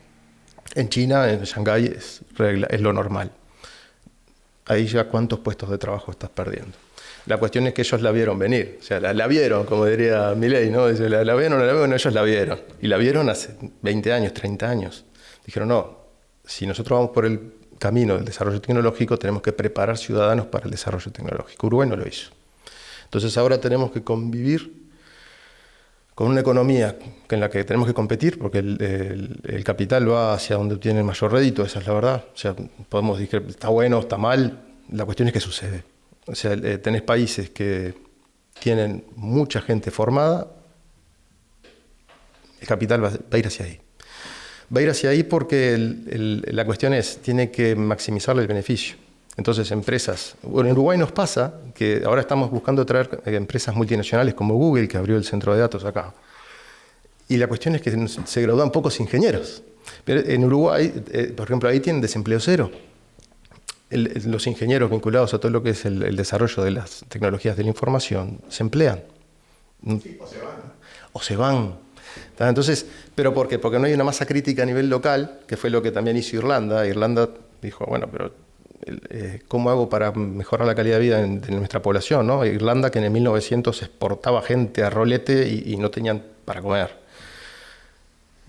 En China, en Shanghái, es lo normal. Ahí ya cuántos puestos de trabajo estás perdiendo. La cuestión es que ellos la vieron venir. O sea, la vieron, como diría Milei, ¿no? Dice, ¿la vieron o no la vieron? Ellos la vieron. Y la vieron hace 20 años, 30 años. Dijeron, no, si nosotros vamos por el camino del desarrollo tecnológico, tenemos que preparar ciudadanos para el desarrollo tecnológico. Uruguay no lo hizo. Entonces ahora tenemos que convivir con una economía en la que tenemos que competir, porque el capital va hacia donde tiene el mayor rédito, esa es la verdad. O sea, podemos decir que está bueno, está mal, la cuestión es que sucede. O sea, tenés países que tienen mucha gente formada, el capital va a ir hacia ahí. Va a ir hacia ahí porque la cuestión tiene que maximizar el beneficio. Entonces, empresas, bueno, en Uruguay nos pasa que ahora estamos buscando traer empresas multinacionales como Google, que abrió el centro de datos acá. Y la cuestión es que se gradúan pocos ingenieros. Pero en Uruguay, por ejemplo, ahí tienen desempleo cero. Los ingenieros vinculados a todo lo que es el desarrollo de las tecnologías de la información se emplean. Sí, O se van. Entonces, ¿pero por qué? Porque no hay una masa crítica a nivel local, que fue lo que también hizo Irlanda. Irlanda dijo, bueno, pero ¿cómo hago para mejorar la calidad de vida de nuestra población, ¿no? Irlanda, que en el 1900 exportaba gente a rolete y no tenían para comer.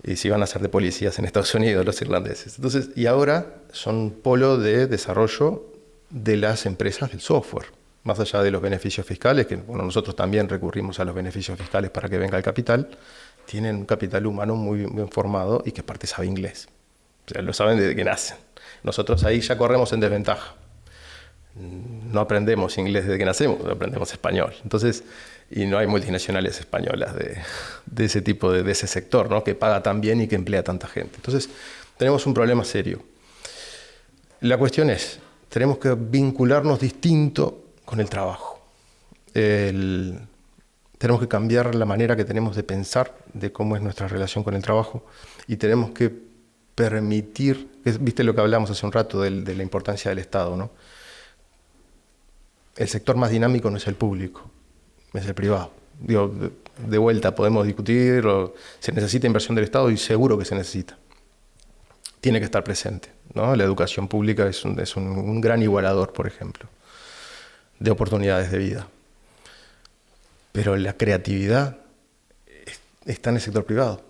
Y se iban a hacer de policías en Estados Unidos los irlandeses. Entonces, y ahora son polo de desarrollo de las empresas del software. Más allá de los beneficios fiscales, que bueno, nosotros también recurrimos a los beneficios fiscales para que venga el capital, tienen un capital humano muy bien formado y que aparte sabe inglés. O sea, lo saben desde que nacen. Nosotros ahí ya corremos en desventaja. No aprendemos inglés desde que nacemos, aprendemos español. Entonces, y no hay multinacionales españolas de ese tipo, de ese sector, ¿no? Que paga tan bien y que emplea tanta gente. Entonces, tenemos un problema serio. La cuestión es, tenemos que vincularnos distinto con el trabajo. Tenemos que cambiar la manera que tenemos de pensar de cómo es nuestra relación con el trabajo y tenemos que permitir, viste lo que hablamos hace un rato de la importancia del Estado, ¿no? El sector más dinámico no es el público, es el privado. Digo, de vuelta podemos discutir, se necesita inversión del Estado y seguro que se necesita. Tiene que estar presente, ¿no? La educación pública es un gran igualador, por ejemplo, de oportunidades de vida. Pero la creatividad está en el sector privado.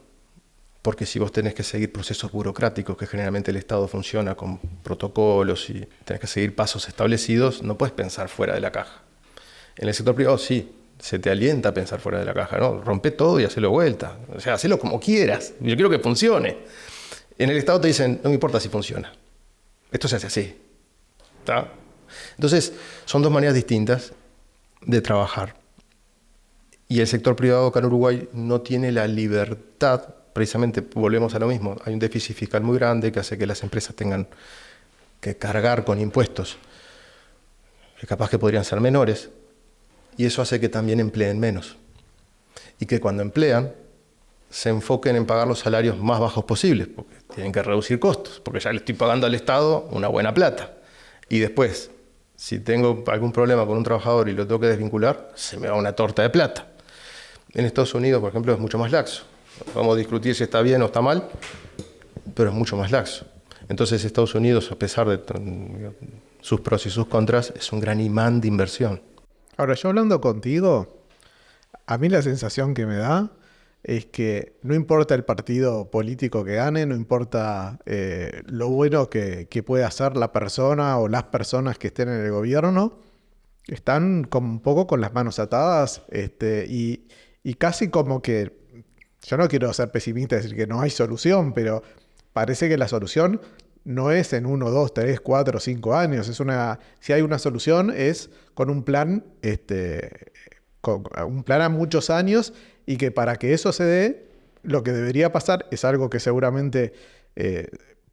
porque si vos tenés que seguir procesos burocráticos, que generalmente el Estado funciona con protocolos y tenés que seguir pasos establecidos, no puedes pensar fuera de la caja. En el sector privado sí, se te alienta a pensar fuera de la caja, ¿no? Rompe todo y hacelo vuelta. O sea, hacelo como quieras. Yo quiero que funcione. En el Estado te dicen, no me importa si funciona. Esto se hace así. ¿Está? Entonces, son dos maneras distintas de trabajar. Y el sector privado acá en Uruguay no tiene la libertad, precisamente volvemos a lo mismo, hay un déficit fiscal muy grande que hace que las empresas tengan que cargar con impuestos que capaz que podrían ser menores, y eso hace que también empleen menos. Y que cuando emplean, se enfoquen en pagar los salarios más bajos posibles, porque tienen que reducir costos, porque ya le estoy pagando al Estado una buena plata. Y después, si tengo algún problema con un trabajador y lo tengo que desvincular, se me va una torta de plata. En Estados Unidos, por ejemplo, es mucho más laxo. Vamos a discutir si está bien o está mal, pero es mucho más laxo. Entonces Estados Unidos, a pesar de sus pros y sus contras, es un gran imán de inversión. Ahora, yo hablando contigo, a mí la sensación que me da es que no importa el partido político que gane, no importa lo bueno que pueda hacer la persona o las personas que estén en el gobierno, están como un poco con las manos atadas y casi como que, yo no quiero ser pesimista y decir que no hay solución, pero parece que la solución no es en 1, 2, 3, 4, 5 años. Si hay una solución es con un plan, con un plan a muchos años, y que para que eso se dé, lo que debería pasar es algo que seguramente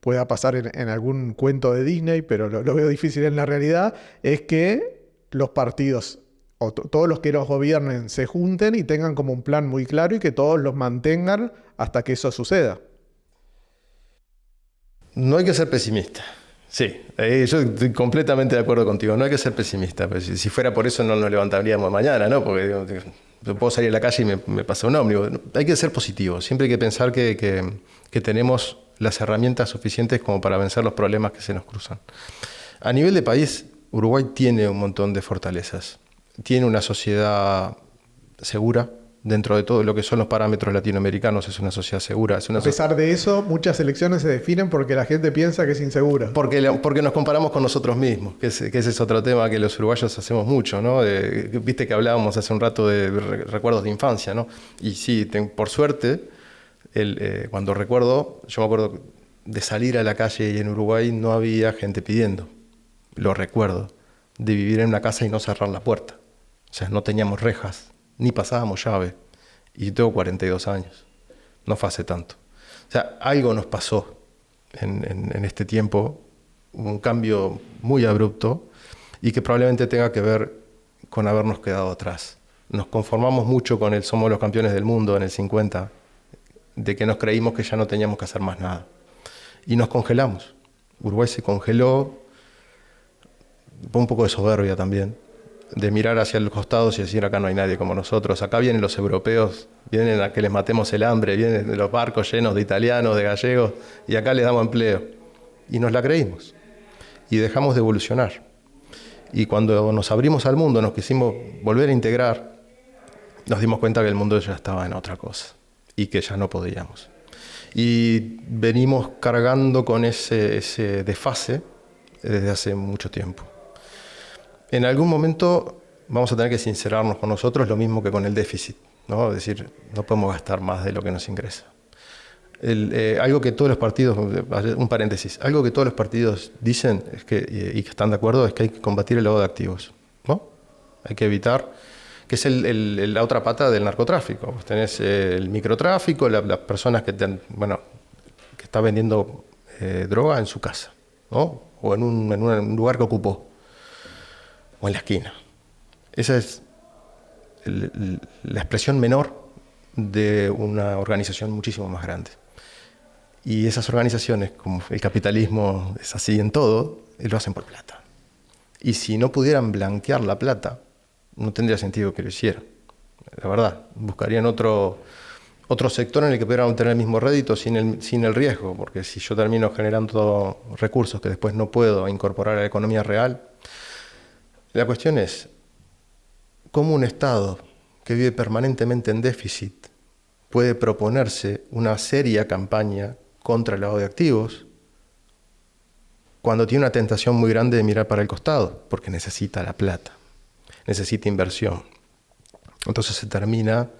pueda pasar en algún cuento de Disney, pero lo veo difícil en la realidad, es que los partidos o todos los que los gobiernen se junten y tengan como un plan muy claro y que todos los mantengan hasta que eso suceda. No hay que ser pesimista. Sí, yo estoy completamente de acuerdo contigo. No hay que ser pesimista. Pero si fuera por eso no nos levantaríamos mañana, ¿no? Porque digo, puedo salir a la calle y me pasa un ómnibus. Hay que ser positivo. Siempre hay que pensar que tenemos las herramientas suficientes como para vencer los problemas que se nos cruzan. A nivel de país, Uruguay tiene un montón de fortalezas. Tiene una sociedad segura. Dentro de todo lo que son los parámetros latinoamericanos, es una sociedad segura. A pesar de eso, muchas elecciones se definen porque la gente piensa que es insegura. Porque nos comparamos con nosotros mismos, que ese es otro tema que los uruguayos hacemos mucho, ¿no? Viste que hablábamos hace un rato de recuerdos de infancia, ¿no? Y sí, por suerte, cuando recuerdo, yo me acuerdo de salir a la calle y en Uruguay no había gente pidiendo. Lo recuerdo, de vivir en una casa y no cerrar la puerta. O sea, no teníamos rejas, ni pasábamos llave. Y yo tengo 42 años. No fue hace tanto. O sea, algo nos pasó en este tiempo, un cambio muy abrupto y que probablemente tenga que ver con habernos quedado atrás. Nos conformamos mucho con el somos los campeones del mundo en el 50, de que nos creímos que ya no teníamos que hacer más nada. Y nos congelamos. Uruguay se congeló, un poco de soberbia también, de mirar hacia los costados y decir acá no hay nadie como nosotros, acá vienen los europeos, vienen a que les matemos el hambre, vienen los barcos llenos de italianos, de gallegos, y acá les damos empleo. Y nos la creímos, y dejamos de evolucionar. Y cuando nos abrimos al mundo, nos quisimos volver a integrar, nos dimos cuenta que el mundo ya estaba en otra cosa, y que ya no podíamos. Y venimos cargando con ese desfase desde hace mucho tiempo. En algún momento vamos a tener que sincerarnos con nosotros, lo mismo que con el déficit, ¿no? Es decir, no podemos gastar más de lo que nos ingresa. Algo que todos los partidos, un paréntesis, algo que todos los partidos dicen es y que están de acuerdo es que hay que combatir el lavado de activos, ¿no? Hay que evitar, que es la otra pata del narcotráfico. Vos tenés el microtráfico, las personas que están vendiendo droga en su casa, ¿no? O en un lugar que ocupó. O en la esquina. Esa es la expresión menor de una organización muchísimo más grande. Y esas organizaciones, como el capitalismo es así en todo, lo hacen por plata. Y si no pudieran blanquear la plata, no tendría sentido que lo hicieran. La verdad, buscarían otro sector en el que pudieran obtener el mismo rédito sin el riesgo, porque si yo termino generando recursos que después no puedo incorporar a la economía real. La cuestión es, ¿cómo un Estado que vive permanentemente en déficit puede proponerse una seria campaña contra el lavado de activos cuando tiene una tentación muy grande de mirar para el costado, porque necesita la plata, necesita inversión. Entonces se termina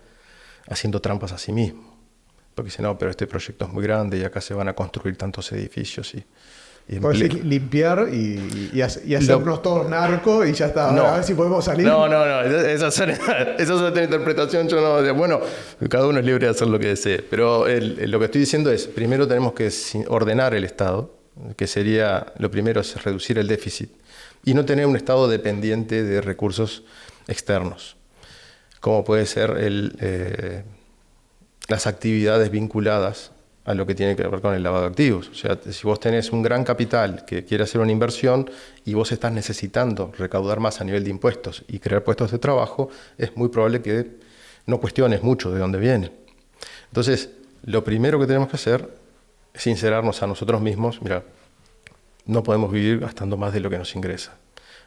haciendo trampas a sí mismo, porque dice, no, pero este proyecto es muy grande y acá se van a construir tantos edificios y Puedes limpiar y hacernos todos narcos y ya está. No, a ver si podemos salir. No, esa es otra interpretación. Yo no, bueno, cada uno es libre de hacer lo que desee. Pero lo que estoy diciendo es, primero tenemos que ordenar el Estado, que sería, lo primero es reducir el déficit y no tener un Estado dependiente de recursos externos, como puede ser las actividades vinculadas a lo que tiene que ver con el lavado de activos. O sea, si vos tenés un gran capital que quiere hacer una inversión y vos estás necesitando recaudar más a nivel de impuestos y crear puestos de trabajo, es muy probable que no cuestiones mucho de dónde viene. Entonces, lo primero que tenemos que hacer es sincerarnos a nosotros mismos, mira, no podemos vivir gastando más de lo que nos ingresa.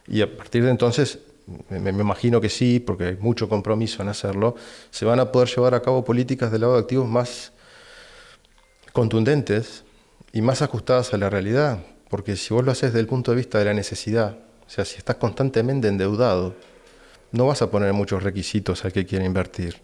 Y a partir de entonces, me imagino que sí, porque hay mucho compromiso en hacerlo, se van a poder llevar a cabo políticas de lavado de activos más contundentes y más ajustadas a la realidad, porque si vos lo haces desde el punto de vista de la necesidad, o sea, si estás constantemente endeudado, no vas a poner muchos requisitos al que quiere invertir.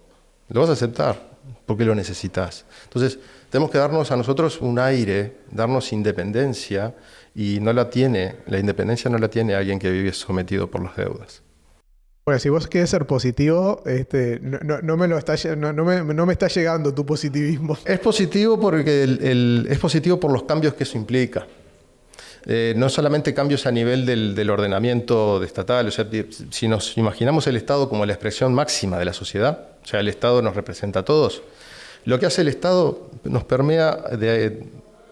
Lo vas a aceptar porque lo necesitas. Entonces, tenemos que darnos a nosotros un aire, darnos independencia, y la independencia no la tiene alguien que vive sometido por las deudas. Bueno, si vos querés ser positivo, no me está llegando tu positivismo. Es positivo porque es positivo por los cambios que eso implica. No solamente cambios a nivel del ordenamiento estatal, o sea, si nos imaginamos el Estado como la expresión máxima de la sociedad, o sea, el Estado nos representa a todos, lo que hace el Estado nos permea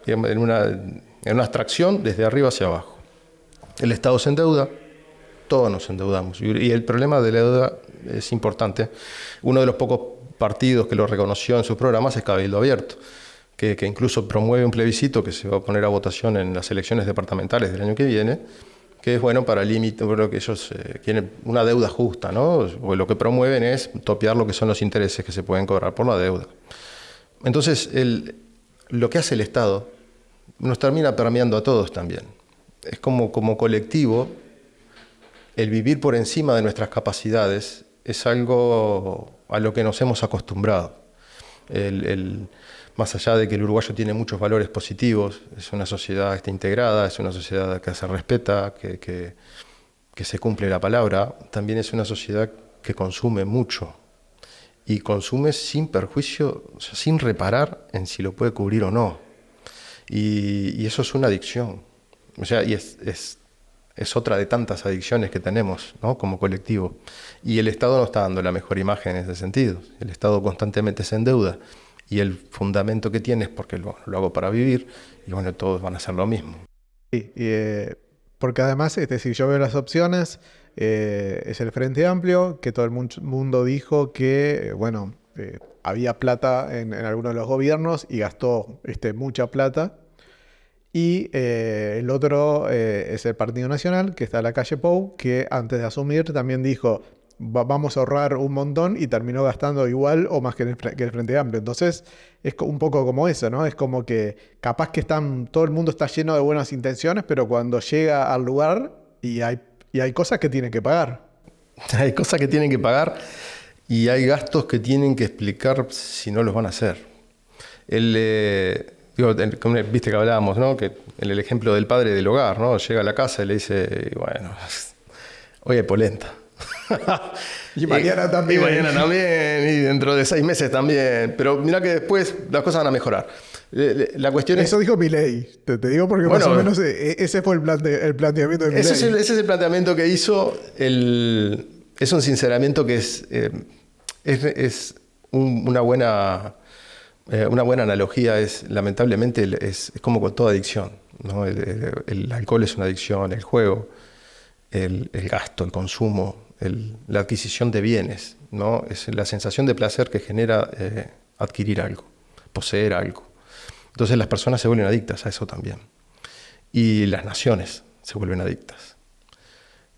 en una abstracción desde arriba hacia abajo. El Estado se endeuda, todos nos endeudamos, y el problema de la deuda es importante. Uno de los pocos partidos que lo reconoció en sus programas es Cabildo Abierto, que incluso promueve un plebiscito que se va a poner a votación en las elecciones departamentales del año que viene, que es bueno para límite, porque que ellos quieren una deuda justa, ¿no? O lo que promueven es topear lo que son los intereses que se pueden cobrar por la deuda. Entonces, lo que hace el Estado nos termina permeando a todos también. Es como colectivo, el vivir por encima de nuestras capacidades es algo a lo que nos hemos acostumbrado. Más allá de que el uruguayo tiene muchos valores positivos, es una sociedad que está integrada, es una sociedad que se respeta, que se cumple la palabra, también es una sociedad que consume mucho y consume sin perjuicio, o sea, sin reparar en si lo puede cubrir o no. Y eso es una adicción. O sea, y es otra de tantas adicciones que tenemos, ¿no?, como colectivo. Y el Estado no está dando la mejor imagen en ese sentido. El Estado constantemente se endeuda y el fundamento que tiene es porque lo hago para vivir, y bueno, todos van a hacer lo mismo. Sí, porque además, si yo veo las opciones, es el Frente Amplio, que todo el mundo dijo que, había plata en algunos de los gobiernos y gastó mucha plata. Y el otro es el Partido Nacional, que está en la calle Pou, que antes de asumir también dijo, vamos a ahorrar un montón, y terminó gastando igual o más que el Frente Amplio. Entonces es un poco como eso, ¿no? Es como que capaz que todo el mundo está lleno de buenas intenciones, pero cuando llega al lugar y hay cosas que tienen que pagar. Hay cosas que tienen que pagar y hay gastos que tienen que explicar si no los van a hacer. Viste que hablábamos, ¿no?, que en el ejemplo del padre del hogar, ¿no?, llega a la casa y le dice, bueno, hoy hay polenta. Y mañana también. Y mañana también, y dentro de 6 meses también. Pero mirá que después las cosas van a mejorar. La cuestión Eso dijo Milei. Te digo porque más o menos ese fue el planteamiento de Milei. Ese es el planteamiento que hizo. Es un sinceramiento que es una buena analogía. Lamentablemente es como con toda adicción, ¿no? El alcohol es una adicción, el juego, el gasto, el consumo, la adquisición de bienes, ¿no? Es la sensación de placer que genera adquirir algo, poseer algo. Entonces las personas se vuelven adictas a eso también. Y las naciones se vuelven adictas.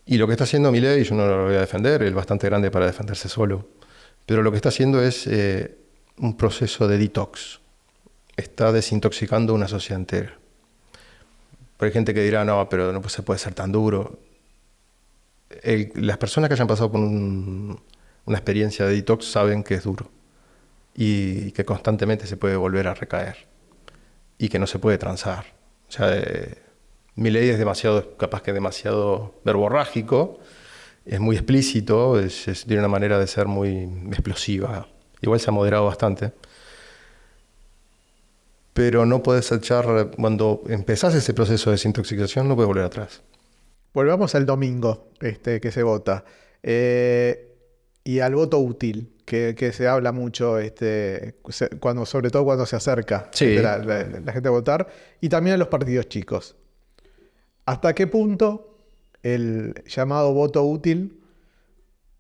Y lo que está haciendo Milei, yo no lo voy a defender, él es bastante grande para defenderse solo, pero lo que está haciendo es un proceso de detox. Está desintoxicando una sociedad entera. Pero hay gente que dirá, no, pero no se puede ser tan duro. Las personas que hayan pasado por una experiencia de detox saben que es duro y que constantemente se puede volver a recaer y que no se puede transar. O sea, Milei es capaz que demasiado verborrágico, es muy explícito, tiene una manera de ser muy explosiva. Igual se ha moderado bastante. Pero no puedes echar, cuando empezás ese proceso de desintoxicación, no puedes volver atrás. Volvamos al domingo que se vota. Y al voto útil, que se habla mucho, sobre todo cuando se acerca Sí. la gente a votar. Y también a los partidos chicos. ¿Hasta qué punto el llamado voto útil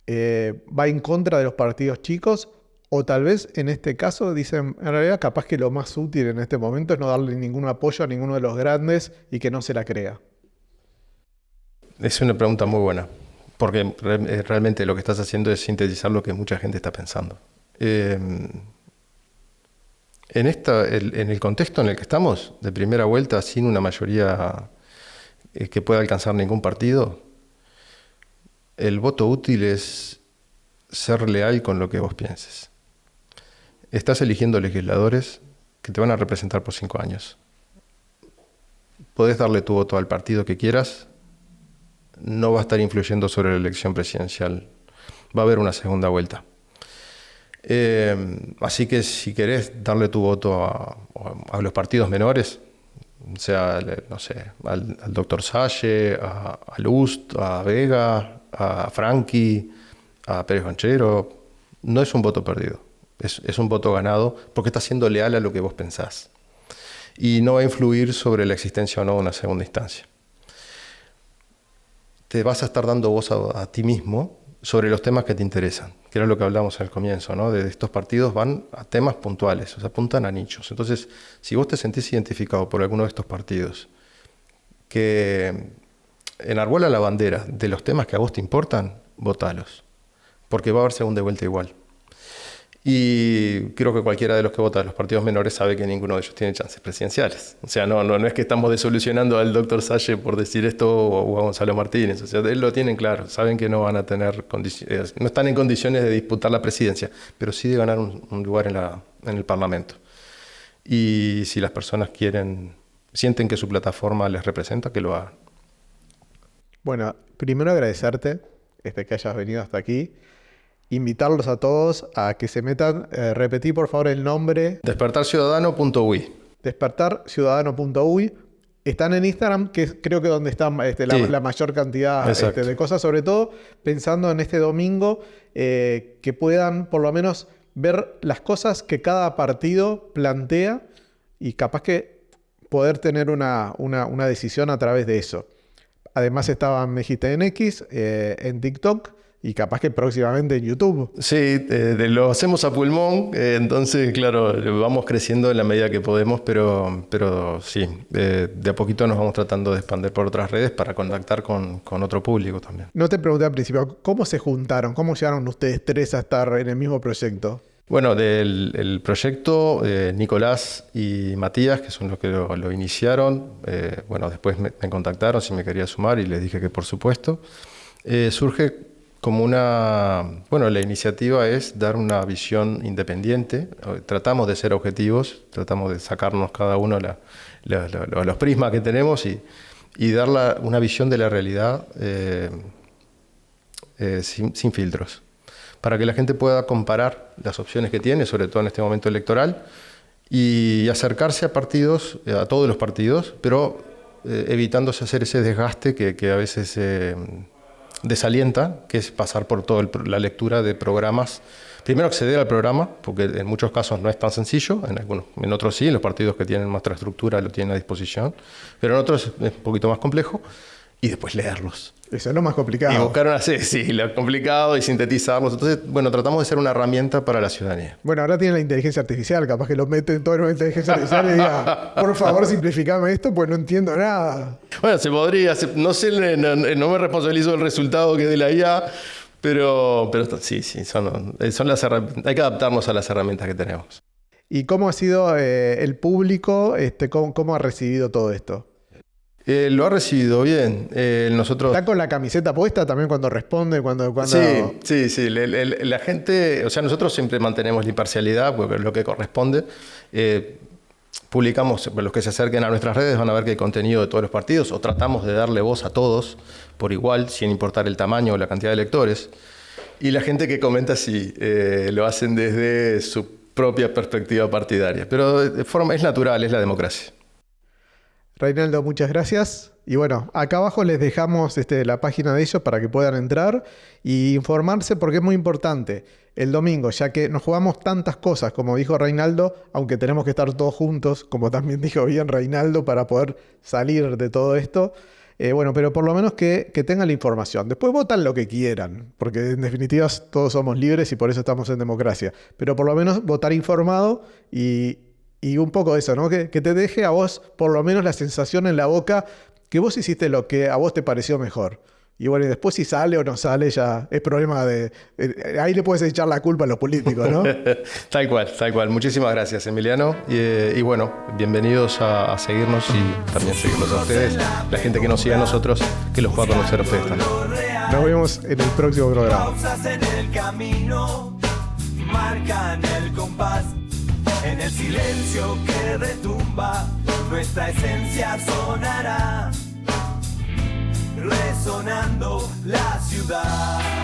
va en contra de los partidos chicos? O tal vez en este caso dicen, en realidad capaz que lo más útil en este momento es no darle ningún apoyo a ninguno de los grandes y que no se la crea. Es una pregunta muy buena, porque realmente lo que estás haciendo es sintetizar lo que mucha gente está pensando. En el contexto en el que estamos, de primera vuelta, sin una mayoría que pueda alcanzar ningún partido, el voto útil es ser leal con lo que vos pienses. Estás eligiendo legisladores que te van a representar por 5 años. Podés darle tu voto al partido que quieras, no va a estar influyendo sobre la elección presidencial. Va a haber una segunda vuelta. Así que si querés darle tu voto a los partidos menores, o sea, no sé, al doctor Salle, a Lust, a Vega, a Franchi, a Pérez Banchero, no es un voto perdido. Es un voto ganado porque estás siendo leal a lo que vos pensás. Y no va a influir sobre la existencia o no de una segunda instancia. Te vas a estar dando voz a ti mismo sobre los temas que te interesan, que era lo que hablamos al comienzo, ¿no? De estos partidos van a temas puntuales, o sea, apuntan a nichos. Entonces, si vos te sentís identificado por alguno de estos partidos que enarbola la bandera de los temas que a vos te importan, votalos, porque va a haber segunda vuelta igual. Y creo que cualquiera de los que vota de los partidos menores sabe que ninguno de ellos tiene chances presidenciales. O sea, no es que estamos desolucionando al doctor Salle por decir esto o a Gonzalo Martínez. O sea, él lo tienen claro. Saben que no van a tener condiciones, no están en condiciones de disputar la presidencia, pero sí de ganar un lugar en el Parlamento. Y si las personas sienten que su plataforma les representa, que lo hagan. Bueno, primero agradecerte que hayas venido hasta aquí. Invitarlos a todos a que se metan. Repetí por favor el nombre. Despertarciudadano.uy. Despertarciudadano.uy. Están en Instagram, que es creo que donde está la mayor cantidad de cosas, sobre todo pensando en este domingo, que puedan por lo menos ver las cosas que cada partido plantea y capaz que poder tener una decisión a través de eso. Además estaba Mejita MX, en TikTok, y capaz que próximamente en YouTube. Sí, lo hacemos a pulmón, entonces, claro, vamos creciendo en la medida que podemos, pero sí, de a poquito nos vamos tratando de expandir por otras redes para contactar con otro público también. No te pregunté al principio, ¿cómo se juntaron? ¿Cómo llegaron ustedes tres a estar en el mismo proyecto? Bueno, del proyecto, Nicolás y Matías, que son los que lo iniciaron, bueno, después me contactaron si me quería sumar y les dije que por supuesto. Surge como la iniciativa es dar una visión independiente. Tratamos de ser objetivos, tratamos de sacarnos cada uno los prismas que tenemos y dar una visión de la realidad sin filtros, para que la gente pueda comparar las opciones que tiene, sobre todo en este momento electoral, y acercarse a partidos, a todos los partidos, pero evitándose hacer ese desgaste que a veces desalienta, que es pasar por toda la lectura de programas. Primero acceder al programa, porque en muchos casos no es tan sencillo, en otros sí, en los partidos que tienen más estructura lo tienen a disposición, pero en otros es un poquito más complejo, y después leerlos. Eso es lo más complicado. Y buscar lo complicado y sintetizarlos. Entonces, bueno, tratamos de ser una herramienta para la ciudadanía. Bueno, ahora tienen la inteligencia artificial, capaz que lo meten todo en una inteligencia artificial y diga, por favor, simplificame esto, pues no entiendo nada. Bueno, se podría, no sé, no me responsabilizo del resultado que es de la IA, Pero sí, son las herramientas. Hay que adaptarnos a las herramientas que tenemos. ¿Y cómo ha sido el público? ¿Cómo ha recibido todo esto? Lo ha recibido bien. Nosotros... ¿Está con la camiseta puesta también cuando responde? Cuando... Sí. La gente... O sea, nosotros siempre mantenemos la imparcialidad, porque es lo que corresponde. Publicamos, los que se acerquen a nuestras redes van a ver que hay contenido de todos los partidos, o tratamos de darle voz a todos por igual, sin importar el tamaño o la cantidad de electores. Y la gente que comenta sí, lo hacen desde su propia perspectiva partidaria. Pero de forma es natural, es la democracia. Reinaldo, muchas gracias. Y bueno, acá abajo les dejamos la página de ellos para que puedan entrar e informarse, porque es muy importante el domingo, ya que nos jugamos tantas cosas, como dijo Reinaldo, aunque tenemos que estar todos juntos, como también dijo bien Reinaldo, para poder salir de todo esto. Bueno, pero por lo menos que tengan la información. Después votan lo que quieran, porque en definitiva todos somos libres y por eso estamos en democracia. Pero por lo menos votar informado y un poco eso, ¿no? Que te deje a vos por lo menos la sensación en la boca que vos hiciste lo que a vos te pareció mejor. Y bueno, y después si sale o no sale ya es problema de... ahí le puedes echar la culpa a los políticos, ¿no? Tal cual. Muchísimas gracias, Emiliano. Y bueno, bienvenidos a seguirnos y también seguirlos a ustedes. La gente que nos sigue a nosotros, que los pueda conocer a ustedes también. Nos vemos en el próximo programa. Pausas en el camino marcan el compás. En el silencio que retumba, nuestra esencia sonará, resonando la ciudad.